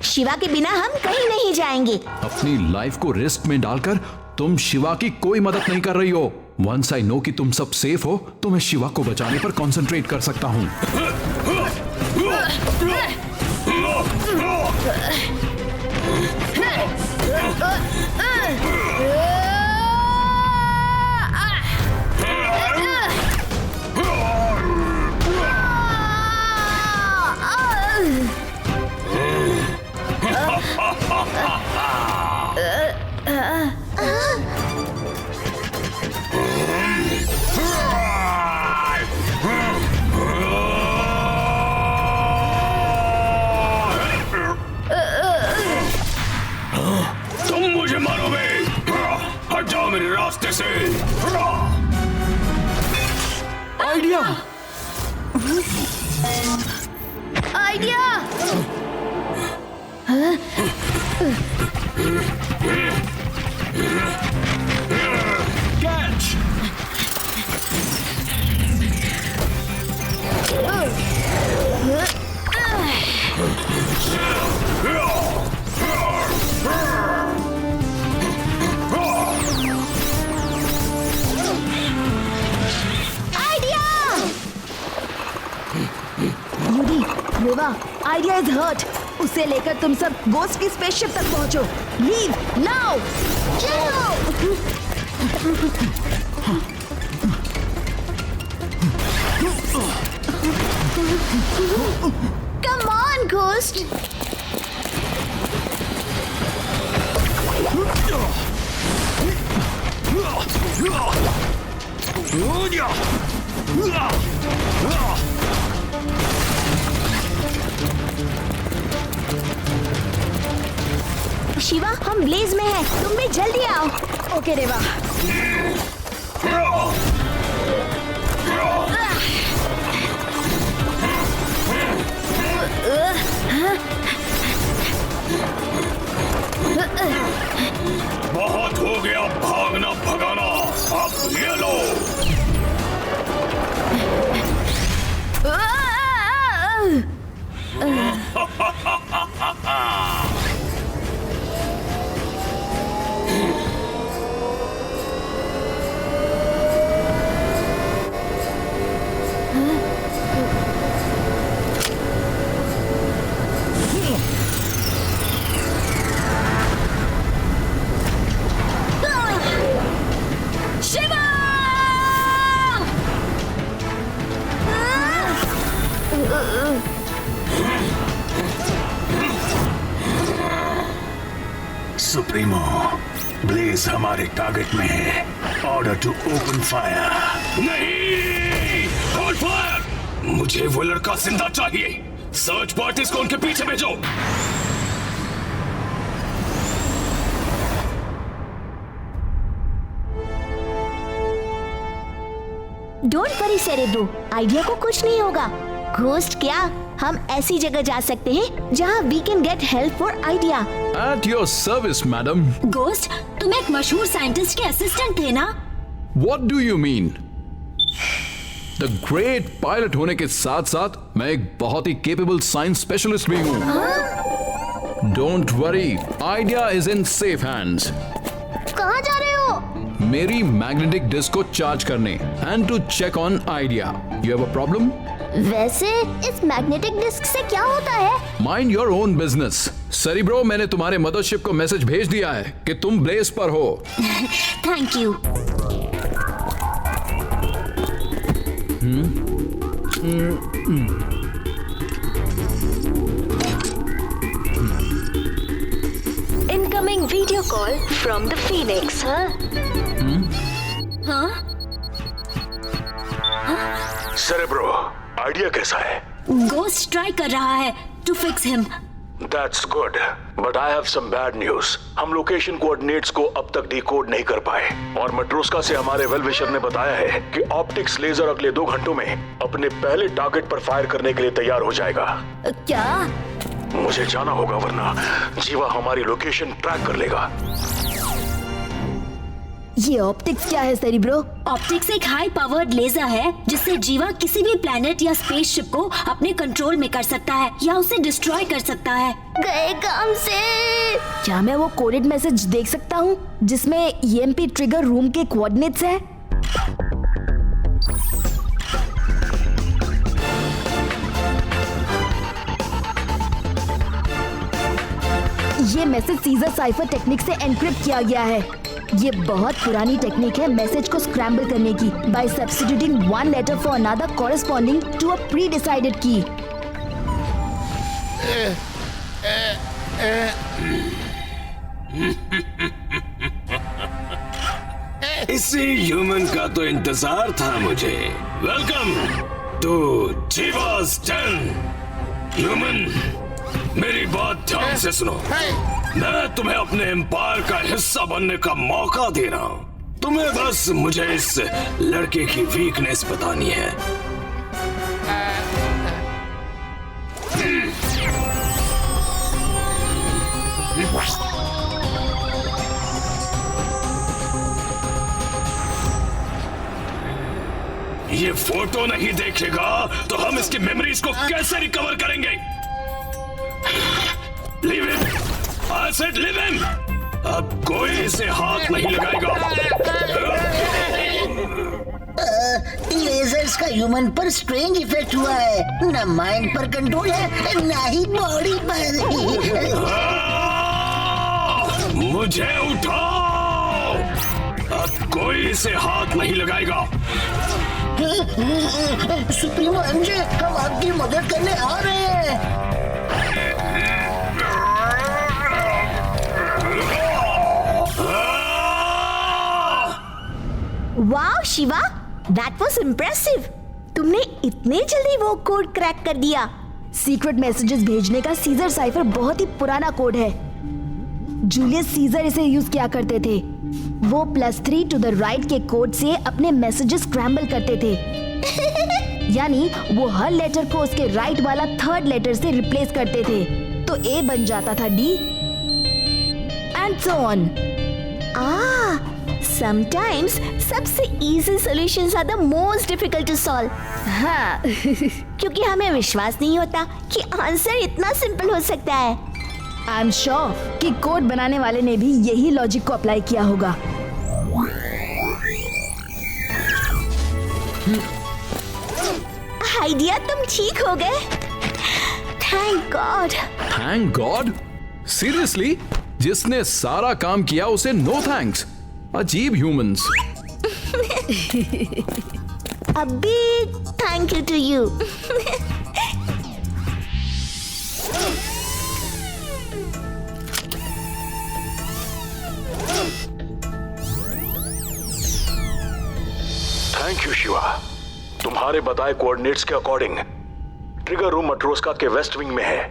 शिवा के बिना हम कहीं नहीं जाएंगे. अपनी लाइफ को रिस्क में डालकर तुम शिवा की कोई मदद नहीं कर रही हो. वंस आई नो कि तुम सब सेफ हो तो मैं शिवा को बचाने पर कंसंट्रेट कर सकता हूँ. तुम मुझे मारोगे? हट जाओ मेरे रास्ते से. Idea. Idea. Catch. Reva, Idea is hurt. उसे लेकर तुम सब गोस्ट की स्पेसशिप तक पहुंचो. Leave now. Come on, Ghost. Shiva, हम ब्लेज में हैं. तुम भी जल्दी आओ. ओके रेवा. बहुत हो गया भागना भगाना. अब ये लो. सुप्रीमो, ब्लेज हमारे टारगेट में है. Order to open fire. नहीं, होल्ड फायर. मुझे वो लड़का जिंदा चाहिए. सर्च पार्टीज को उनके पीछे भेजो. डोंट वरी सेरेब्रो, आइडिया को कुछ नहीं होगा. घोस्ट क्या, हम ऐसी जगह जा सकते हैं जहाँ we can get help for Idea. At your service, madam. Ghost, तुम एक मशहूर साइंटिस्ट के असिस्टेंट थे ना? What do you mean? The great pilot होने के साथ साथ मैं एक बहुत ही capable science specialist भी हूँ. Don't worry, idea is in safe hands. कहाँ जा रहे हो? मेरी मैग्नेटिक डिस्क को चार्ज करने and to check on idea. You have a problem? वैसे इस मैग्नेटिक डिस्क से क्या होता है? Mind your own business. Cerebro, मैंने तुम्हारे मदरशिप को मैसेज भेज दिया है कि तुम ब्लेस पर हो. Thank you. Incoming video call from the Phoenix. हाँ? सेरेब्रो, आइडिया कैसा है? गोस्ट ट्राई कर रहा है to fix him. That's good, but I have some bad news. हम लोकेशन कोऑर्डिनेट्स को अब तक डिकोड नहीं कर पाए और मैट्रोस्का से हमारे वेल विशर ने बताया है कि ऑप्टिक्स लेजर अगले 2 घंटों में अपने पहले टारगेट पर फायर करने के लिए तैयार हो जाएगा। क्या? मुझे जाना होगा वरना जीवा हमारी लोकेशन ट्रैक कर लेगा। ये ऑप्टिक्स क्या है सेरिब्रो? ऑप्टिक्स एक हाई पावर्ड लेजर है जिससे जीवा किसी भी प्लेनेट या स्पेसशिप को अपने कंट्रोल में कर सकता है या उसे डिस्ट्रॉय कर सकता है। गए काम से। क्या मैं वो कोडेड मैसेज देख सकता हूँ जिसमें EMP ट्रिगर रूम के कोऑर्डिनेट्स है? ये मैसेज सीजर साइफर टेक्निक से एनक्रिप्ट किया गया है। ये बहुत पुरानी टेक्निक है मैसेज को स्क्रैम्बल करने की by substituting one letter for another corresponding to a pre decided key. इसी ह्यूमन का तो इंतजार था मुझे। Welcome to Jeeva's den। Human, मेरी बात ध्यान से सुनो। मैं तुम्हें अपने एम्पायर का हिस्सा बनने का मौका दे रहा हूँ। तुम्हें बस मुझे इस लड़के की वीकनेस बतानी है। ये फोटो नहीं देखेगा तो हम इसकी मेमोरीज को कैसे रिकवर करेंगे? Leave him! I said leave him! अब कोई इसे हाथ नहीं लगाएगा। लेजर्स का ह्यूमन पर स्ट्रेंज इफेक्ट हुआ है। न माइंड पर कंट्रोल है न ही बॉडी पर। मुझे उठाओ! अब कोई इसे हाथ नहीं लगाएगा। सुप्रीमो एमजे, हम आपकी मदद करने आ रहे हैं। Wow Shiva, that was impressive. तुमने इतने जल्दी वो कोड क्रैक कर दिया। सीक्रेट मैसेजेस भेजने का सीजर साइफर बहुत ही पुराना कोड है। जूलियस सीजर इसे यूज किया करते थे। वो +3 टू द राइट के कोड से अपने मैसेजेस स्क्रैम्बल करते थे। यानी वो हर लेटर को उसके राइट वाला थर्ड लेटर से रिप्लेस करते थे, तो A बन जाता था D and so on. Sometimes सबसे easy solutions are the most difficult to solve। हाँ क्योंकि हमें विश्वास नहीं होता कि आंसर इतना सिंपल हो सकता है। आई एम श्योर कि कोड बनाने वाले ने भी यही लॉजिक को अप्लाई किया होगा। आइडिया, तुम ठीक हो गए। Thank God. Thank God? Seriously? जिसने सारा काम किया उसे नो थैंक्स? अजीब humans. A big thank you to you। Thank you Shiva. तुम्हारे बताए कोऑर्डिनेट्स के अकॉर्डिंग ट्रिगर रूम मैट्रोस्का के वेस्ट विंग में है।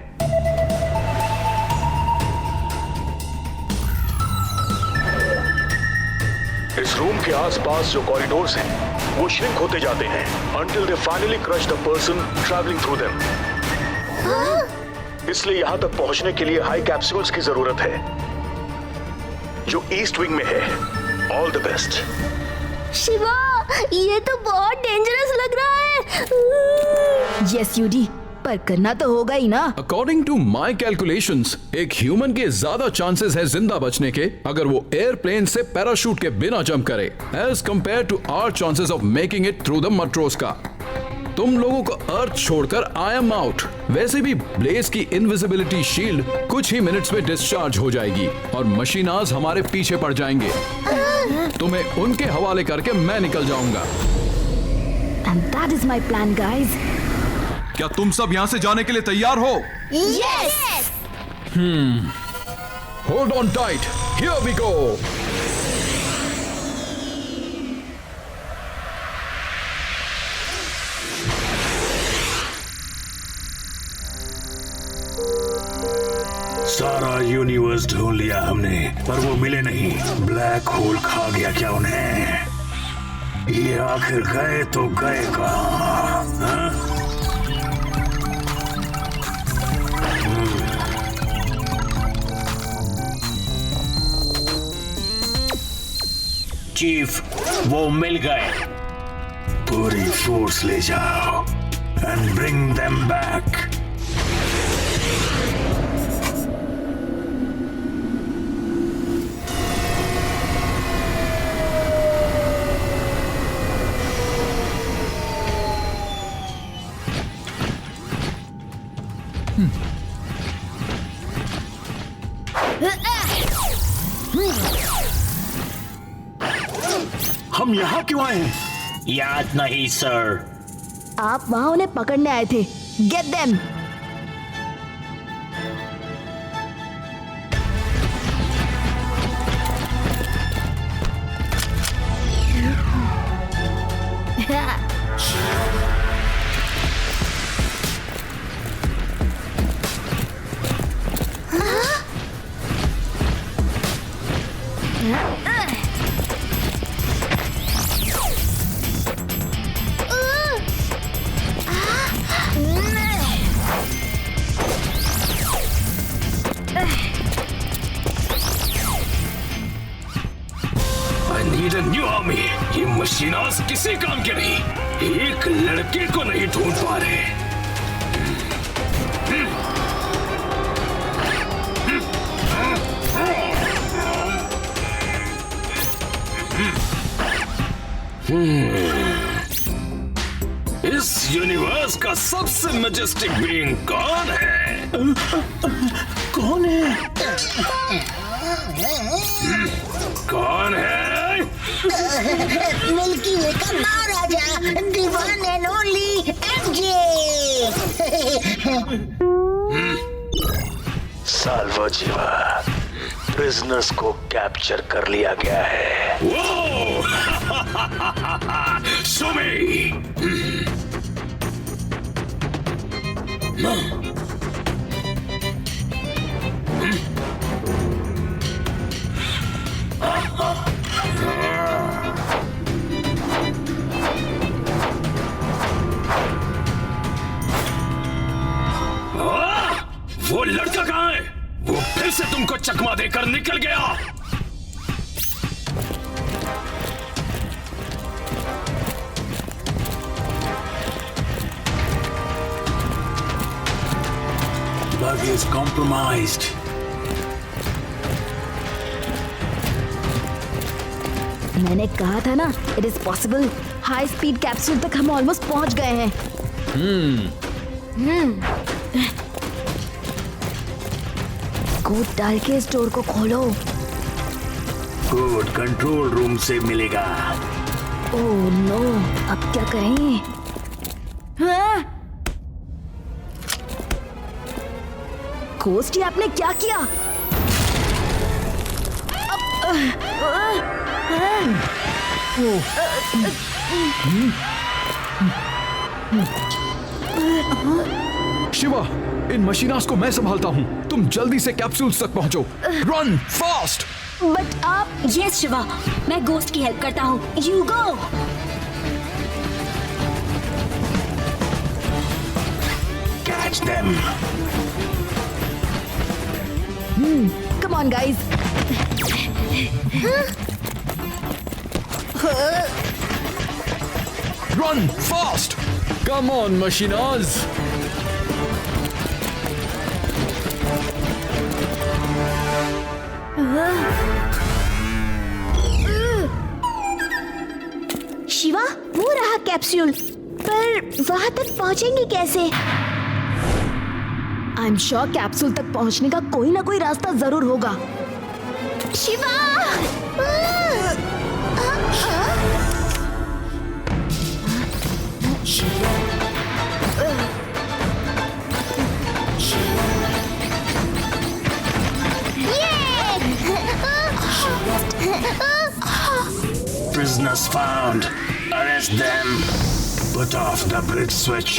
इस रूम के आसपास जो कॉरिडोर्स हैं वो श्रिंक होते जाते हैं until they finally crush the person traveling through them। इसलिए यहां तक पहुंचने के लिए हाई कैप्सूल्स की जरूरत है जो ईस्ट विंग में है। All the best. शिवा, ये तो बहुत डेंजरस लग रहा है। यस यूडी, पर करना तो होगा ही ना। अकॉर्डिंग टू माई कैलकुलेशंस, एक ह्यूमन के ज्यादा चांसेस है जिंदा बचने के अगर वो एयरप्लेन से पैराशूट के बिना जंप करे as compare to our chances of making it through the Matroska. तुम लोगों को अर्थ छोड़कर आई एम आउट। वैसे भी ब्लेज की इनविजिबिलिटी शील्ड कुछ ही मिनट्स में डिस्चार्ज हो जाएगी और मशीनाज हमारे पीछे पड़ जाएंगे। तुम्हें उनके हवाले करके मैं निकल जाऊंगा। And that is my plan, guys. क्या तुम सब यहाँ से जाने के लिए तैयार हो? Yes! Hold on tight. Here we go. सारा यूनिवर्स ढूंढ लिया हमने, पर वो मिले नहीं। ब्लैक होल खा गया क्या उन्हें? ये आखिर गए तो गए कहाँ? हाँ? चीफ, वो मिल गए। पूरी फोर्स ले जाओ एंड ब्रिंग देम बैक। हम यहाँ क्यों आए हैं? याद नहीं सर। आप वहां उन्हें पकड़ने आए थे। Get them. Need a new army. ये मशीनास किसी काम के नहीं। एक लड़के को नहीं ढूंढ पा रहे। इस यूनिवर्स का सबसे मैजेस्टिक बीइंग कौन है? कौन है? कौन है? मिल्की वे का महाराजा, the one and only MJ. साल्वोजीवा, प्रिजनर्स को कैप्चर कर लिया गया है। वो सुमी। वो लड़का कहाँ है? वो फिर से तुमको चकमा देकर निकल गया। Bug is compromised. मैंने कहा था ना, it is possible. High speed capsule तक हम ऑलमोस्ट पहुंच गए हैं। कोड डाल के इस डोर को खोलो। कोड कंट्रोल रूम से मिलेगा। ओह नो, अब क्या करें? हाँ? घोस्ट, आपने क्या किया? शिवा, इन मशीनास को मैं संभालता हूँ। तुम जल्दी से कैप्सूल्स तक पहुँचो। Run fast. बट आप। यस शिवा, मैं गोस्ट की हेल्प करता हूँ। You go. Catch them. Come on, guys. Run fast. Come on, Machinaz. Shiva, वो रहा कैप्सूल। पर वहां तक पहुंचेंगे कैसे? आई एम श्योर कैप्सूल तक पहुंचने का कोई ना कोई रास्ता जरूर होगा। Shiva! Prisoners found. Arrest them. Put off the bridge switch.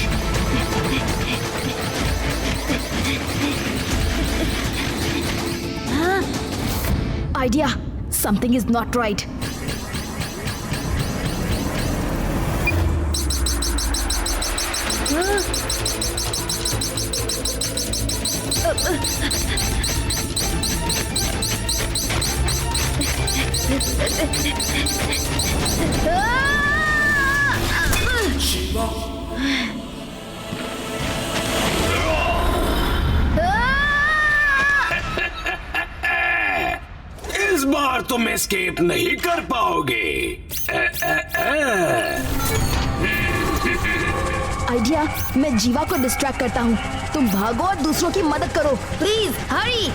Idea. Something is not right. इस बार तुम एस्केप नहीं कर पाओगे। आइडिया, मैं जीवा को डिस्ट्रैक्ट करता हूँ। तुम भागो और दूसरों की मदद करो। प्लीज हरी।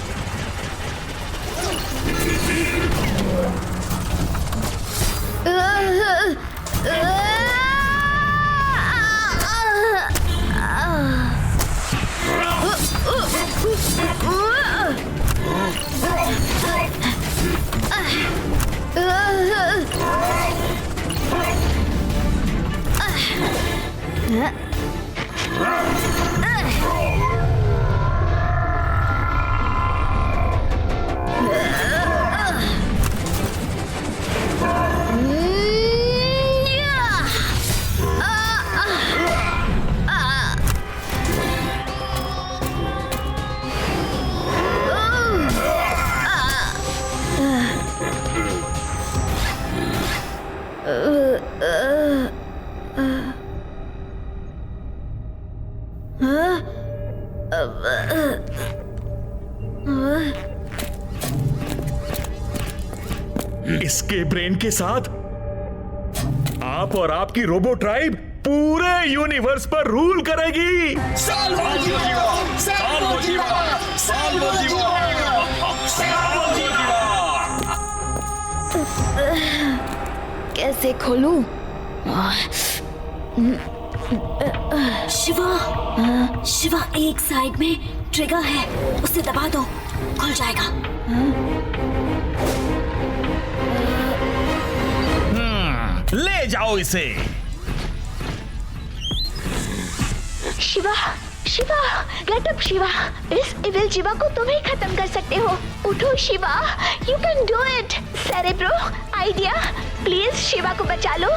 इसके ब्रेन के साथ आप और आपकी रोबो ट्राइब पूरे यूनिवर्स पर रूल करेगी। साल्वो जीवा, साल्वो जीवा, साल्वो जीवा, साल्वो जीवा। कैसे खोलूं? शिवा, शिवा एक साइड में ट्रिगर है, उसे दबा दो, खुल जाएगा। ले जाओ इसे। Shiva, Shiva, get up Shiva. इस इविल जीवा को तुम ही खत्म कर सकते हो। उठो Shiva, you can do it. Cerebro, idea, please Shiva को बचा लो।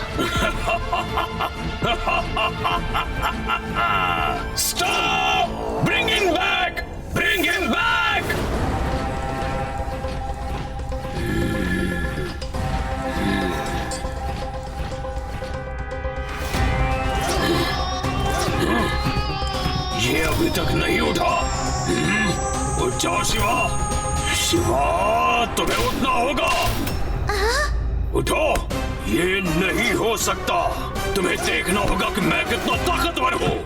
Stop! Bring him back! Bring him back! ये अभी तक नहीं उठा। उठ जाओ शिवा। शिवा, तुम्हें उठना होगा। उठो, ये नहीं हो सकता। तुम्हें देखना होगा कि मैं कितना ताकतवर हूँ।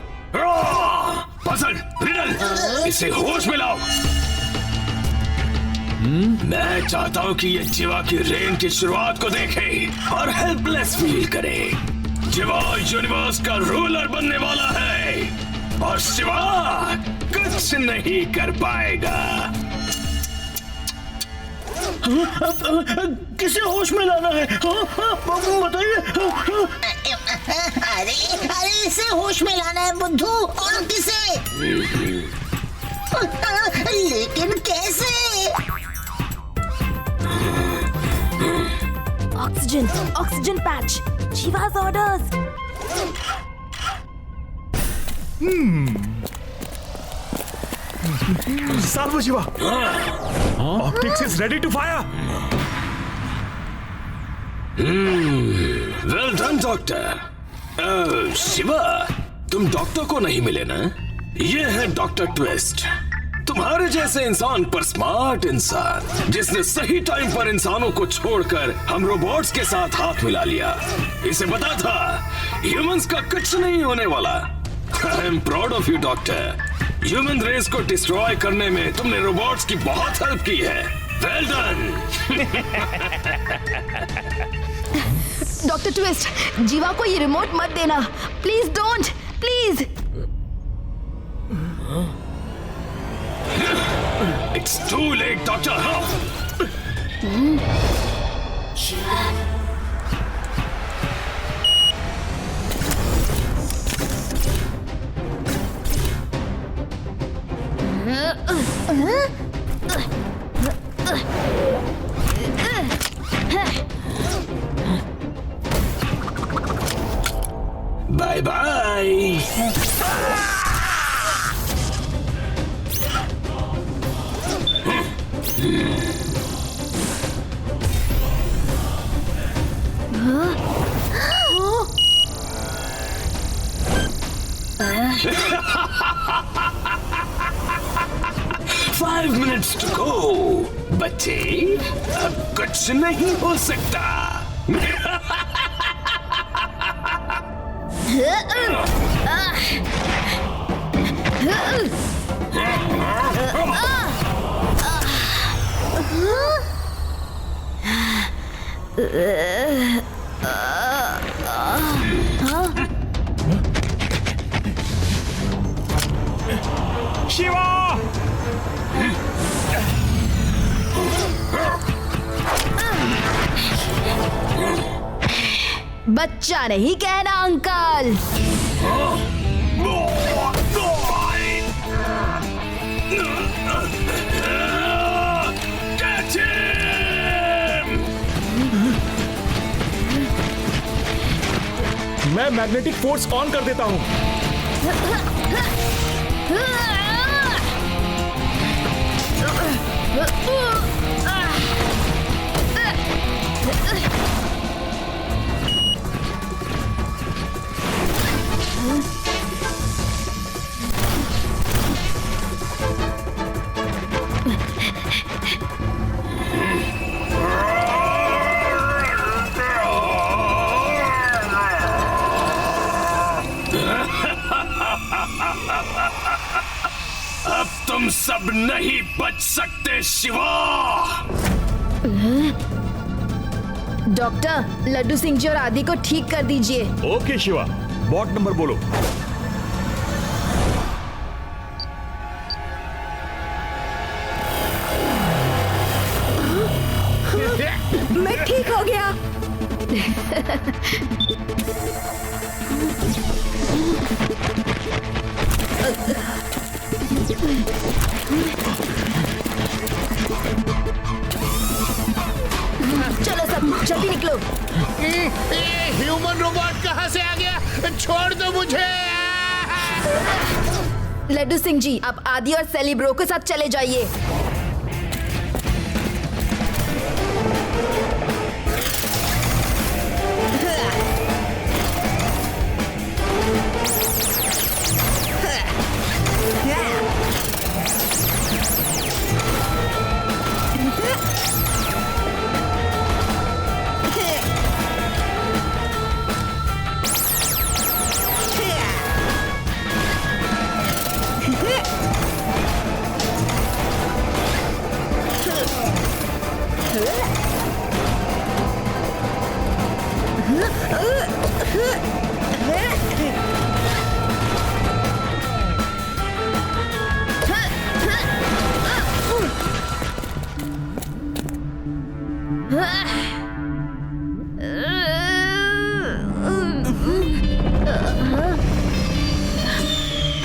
पजल, रिडल, इसे होश में लाओ। मैं चाहता हूँ कि ये जीवा की रेन की शुरुआत को देखे और हेल्पलेस फील करे। जीवा यूनिवर्स का रूलर बनने वाला है और शिवा कुछ नहीं कर पाएगा। किसे होश में लाना है? बताइए। अरे अरे इसे होश में लाना है बुद्धू। और किसे? लेकिन कैसे? Oxygen, oxygen patch. जीवा's orders. Salvo Jiva, optics is ready to fire. Well done doctor. Shiva, तुम डॉक्टर को नहीं मिले ना? ये है डॉक्टर ट्विस्ट, तुम्हारे जैसे इंसान पर स्मार्ट इंसान, जिसने सही टाइम पर इंसानों को छोड़कर हम रोबोट्स के साथ हाथ मिला लिया। इसे पता था ह्यूमंस का कुछ नहीं होने वाला। I am proud of you doctor. Human race को डिस्ट्रॉय करने में तुमने रोबोट्स की बहुत हेल्प की है। Well done. डॉक्टर ट्विस्ट, जीवा को ये रिमोट मत देना। Please don't, please. It's too late doctor. Bye bye. Five minutes to go, बच्चे अब कुछ नहीं हो सकता। शिवा! बच्चा नहीं कहना अंकल। मैं मैग्नेटिक फोर्स ऑन कर देता हूं। अब तुम सब नहीं बच सकते शिवा। डॉक्टर, लड्डू सिंह जी और आदि को ठीक कर दीजिए। ओके शिवा, बॉट नंबर बोलो। मैं ठीक हो गया। चलो सब जल्दी निकलो। ह्यूमन रोबोट कहाँ से आ गया? छोड़ दो मुझे। लड्डू सिंह जी, आप आदि और सेली ब्रो के साथ चले जाइए।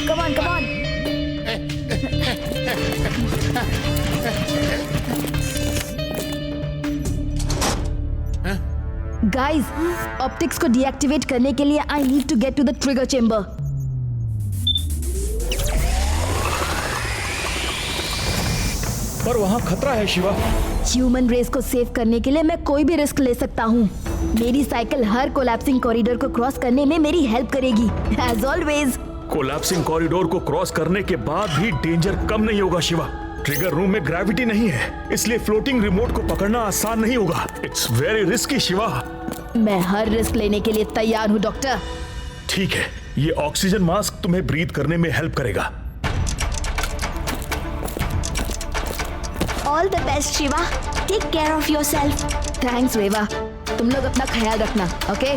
Come on, come on. Guys, optics को डीएक्टिवेट करने के लिए I need to get to the trigger chamber. पर वहाँ खतरा है शिवा। ह्यूमन रेस को सेव करने के लिए मैं कोई भी रिस्क ले सकता हूँ। मेरी साइकिल हर कोलैप्सिंग कॉरिडोर को क्रॉस करने में मेरी हेल्प करेगी, एज ऑलवेज। कोलैप्सिंग कॉरिडोर को क्रॉस करने के बाद भी डेंजर कम नहीं होगा शिवा। ट्रिगर रूम में ग्रेविटी नहीं है, इसलिए फ्लोटिंग रिमोट को पकड़ना आसान नहीं होगा। It's very risky Shiva. मैं हर रिस्क लेने के लिए तैयार हूँ डॉक्टर। ठीक है, ये ऑक्सीजन मास्क तुम्हें ब्रीथ करने में हेल्प करेगा। All the best Shiva, take care of yourself. Thanks Reva, तुम लोग अपना ख्याल रखना, ओके?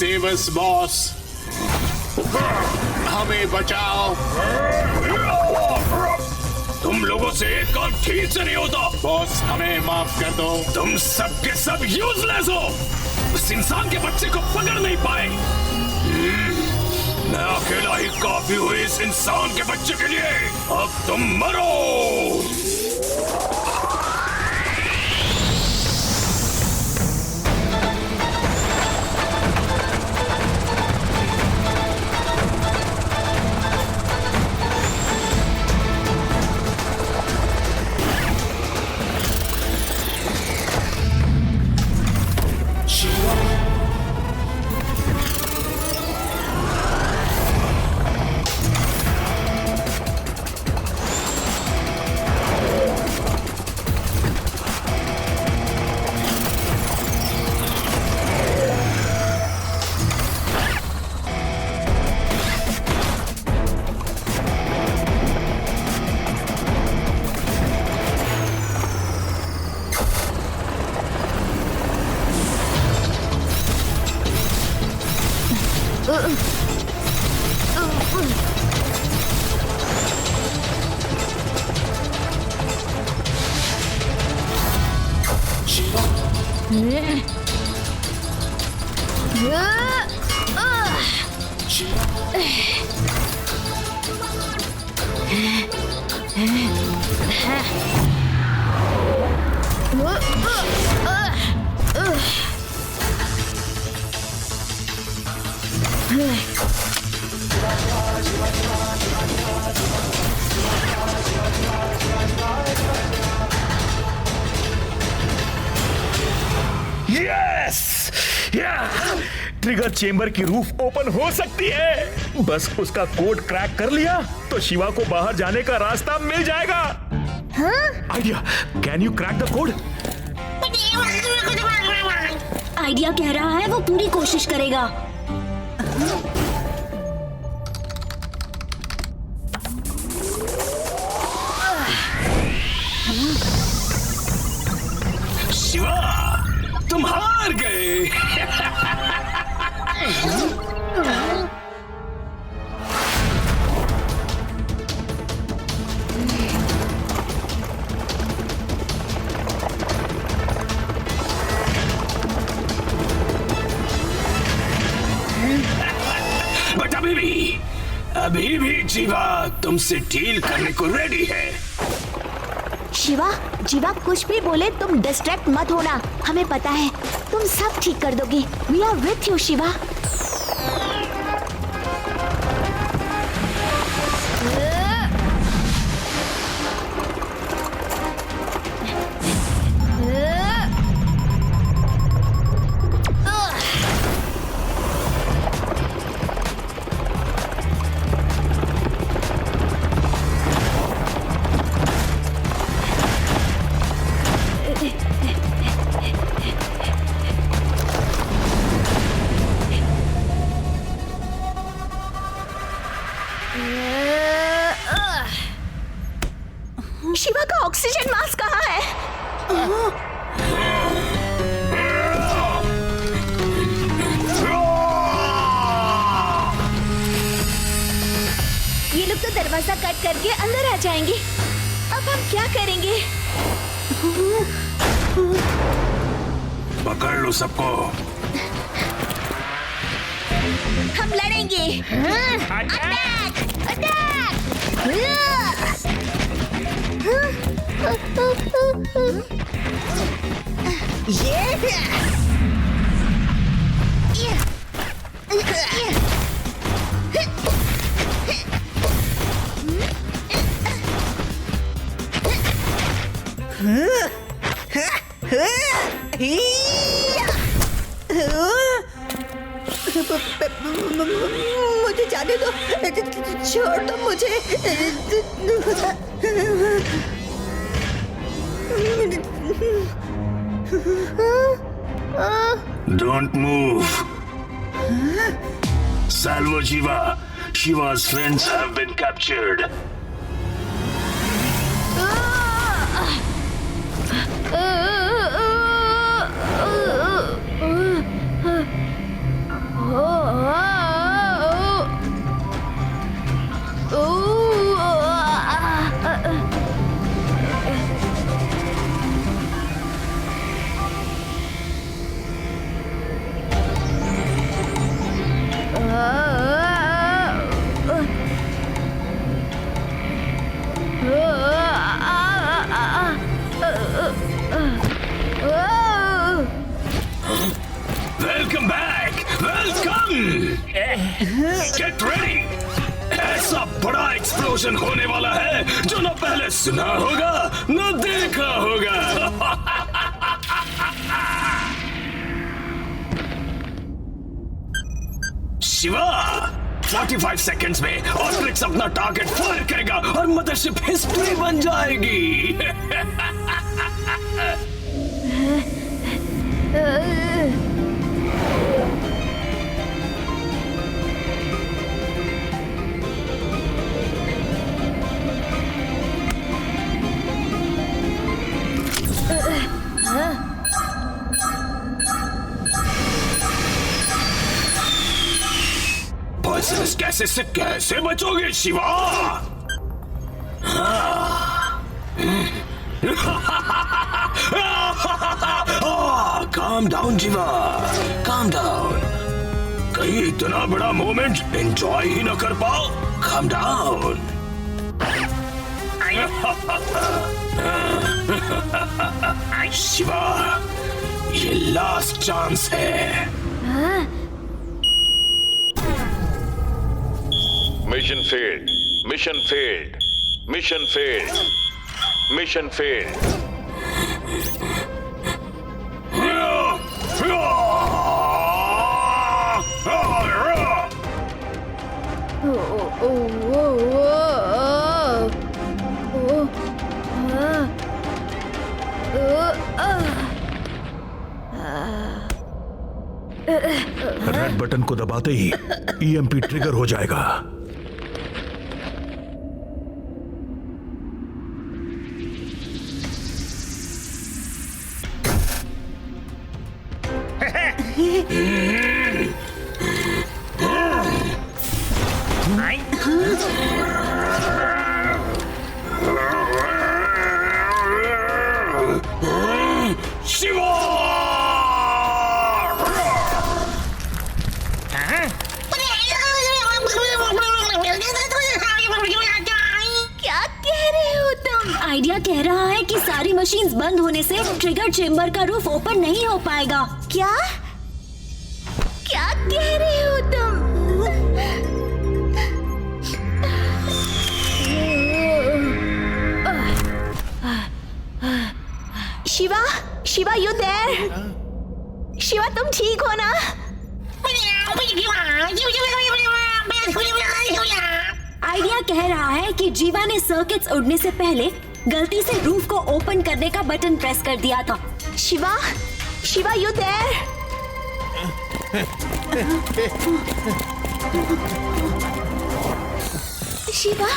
सेव अस बॉस, हमें बचाओ। तुम लोगों से एक काम ठीक से नहीं होता। बॉस हमें माफ कर दो। तुम सब के सब यूजलेस हो, उस इंसान के बच्चे को पकड़ नहीं पाए। मैं अकेला ही काफी हूँ इस इंसान के बच्चे के लिए। अब तुम मरो। ट्रिगर चेंबर की रूफ ओपन हो सकती है। बस उसका कोड क्रैक कर लिया तो शिवा को बाहर जाने का रास्ता मिल जाएगा। Idea, can you crack the code? Idea कह रहा है वो पूरी कोशिश करेगा। शिवा, तुम हार गए। बट अभी भी जीवा तुमसे डील करने को रेडी है। शिवा, जीवा कुछ भी बोले तुम डिस्ट्रैक्ट मत होना, हमें पता है तुम सब ठीक कर दोगी। We are with you Shiva. Shiva का ऑक्सीजन मास्क कहाँ है? ये लोग तो दरवाजा कट करके अंदर आ जाएंगे। अब हम क्या करेंगे? पकड़ लो सबको। हम लड़ेंगे। अटैक! अटैक! मुझे जाने दो, छोड़ दो मुझे। Don't move. Salvo Shiva. Shiva's friends have been captured. Get ready. ऐसा बड़ा एक्सप्लोजन होने वाला है जो न पहले सुना होगा न देखा होगा। शिवा 45 सेकंड्स में ऑस्ट्रिक्स अपना टारगेट फायर करेगा और मदरशिप हिस्ट्री बन जाएगी। इस कैसे से कैसे बचोगे शिवा? काम डाउन शिवा, काम डाउन। कहीं इतना बड़ा मोमेंट एंजॉय ही ना कर पाओ? काम डाउन। शिवा, ये लास्ट चांस है। Mission failed. Mission failed. Mission failed. Mission failed. Red button को दबाते ही EMP ट्रिगर हो जाएगा। आइडिया कह रहा है कि सारी मशीन्स बंद होने से ट्रिगर चेम्बर का रूफ ओपन नहीं हो पाएगा। क्या क्या कह रहे हो तुम? Shiva, Shiva you there? शिवा तुम ठीक हो ना? आइडिया कह रहा है कि जीवा ने सर्किट्स उड़ने से पहले गलती से रूफ को ओपन करने का बटन प्रेस कर दिया था। Shiva, Shiva you there? Shiva,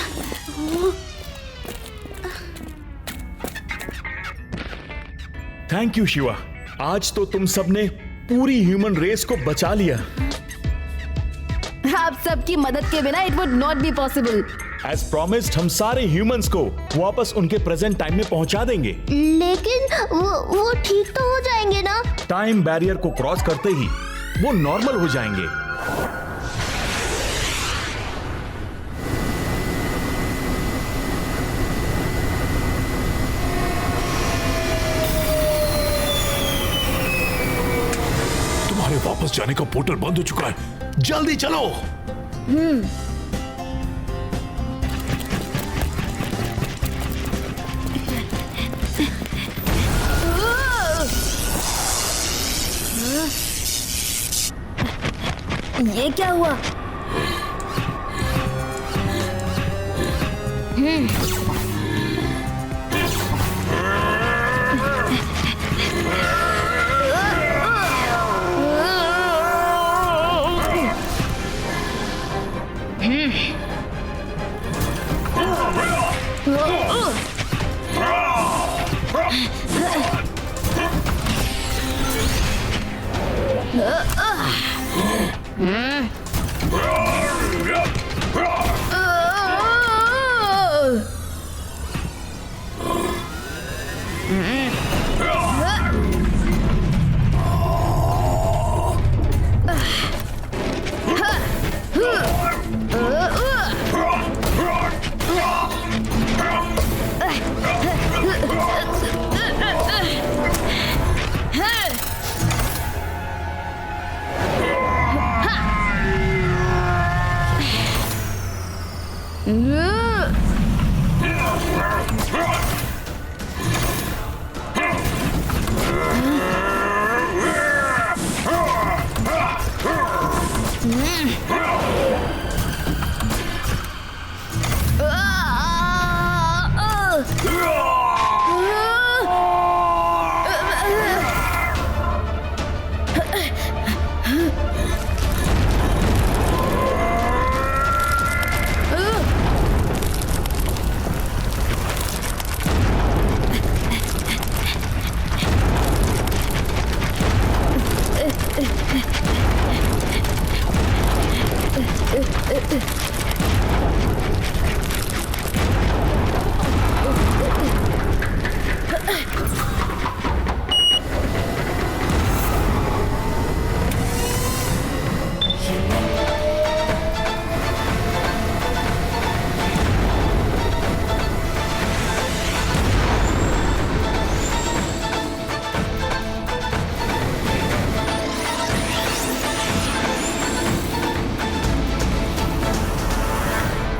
thank you Shiva, आज तो तुम सबने पूरी ह्यूमन रेस को बचा लिया। आप सबकी मदद के बिना it would not be possible. As promised हम सारे ह्यूमंस को वापस उनके प्रेजेंट टाइम में पहुंचा देंगे। लेकिन वो ठीक तो हो जाएंगे ना? टाइम बैरियर को क्रॉस करते ही वो नॉर्मल हो जाएंगे। तुम्हारे वापस जाने का पोर्टल बंद हो चुका है, जल्दी चलो। ये क्या हुआ?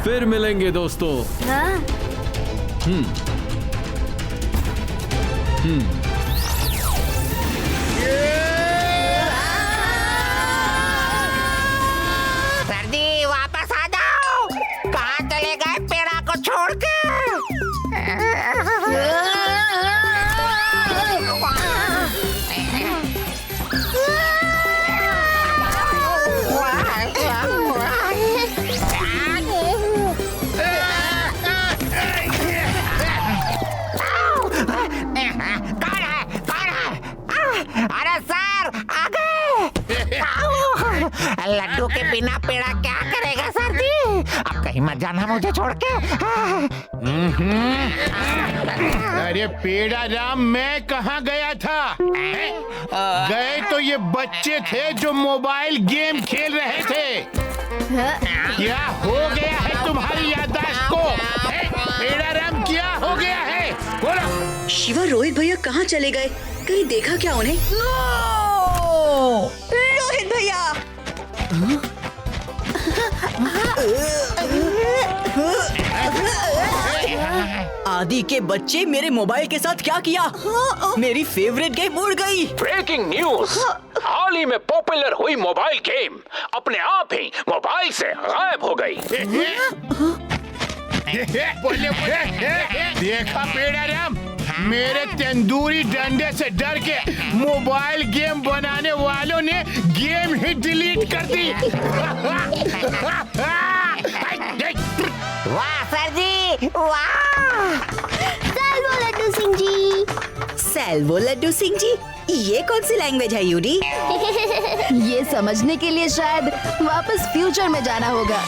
फिर मिलेंगे दोस्तों। हाँ? सर्दी वापस आ जाओ। कहाँ चले गए पेड़ा को छोड़ के? अरे सर आ गए। लड्डू के बिना पेड़ा क्या करेगा सर जी? अब कहीं मत जाना मुझे छोड़ के। अरे पेड़ा राम, मैं कहाँ गया था? गए तो ये बच्चे थे जो मोबाइल गेम खेल रहे थे। क्या हो गया है तुम्हारी याददाश्त को? पेड़ा राम क्या हो गया है? बोलो। शिवा, रोहित भैया कहाँ चले गए? कहीं देखा क्या उन्हें? रोहित भैया! आदि के बच्चे मेरे मोबाइल के साथ क्या किया? मेरी फेवरेट गेम उड़ गई। Breaking news! हाल ही में पॉपुलर हुई मोबाइल गेम अपने आप ही मोबाइल से गायब हो गई। बोले देखा पेड़ा राम, मेरे तंदूरी डंडे से डर के मोबाइल गेम बनाने वालों ने गेम ही डिलीट कर दी। वाह सर जी, वाह! सैल्वो लड्डू सिंह जी। सैल्वो लड्डू सिंह जी, ये कौन सी लैंग्वेज है यूडी? ये समझने के लिए शायद वापस फ्यूचर में जाना होगा।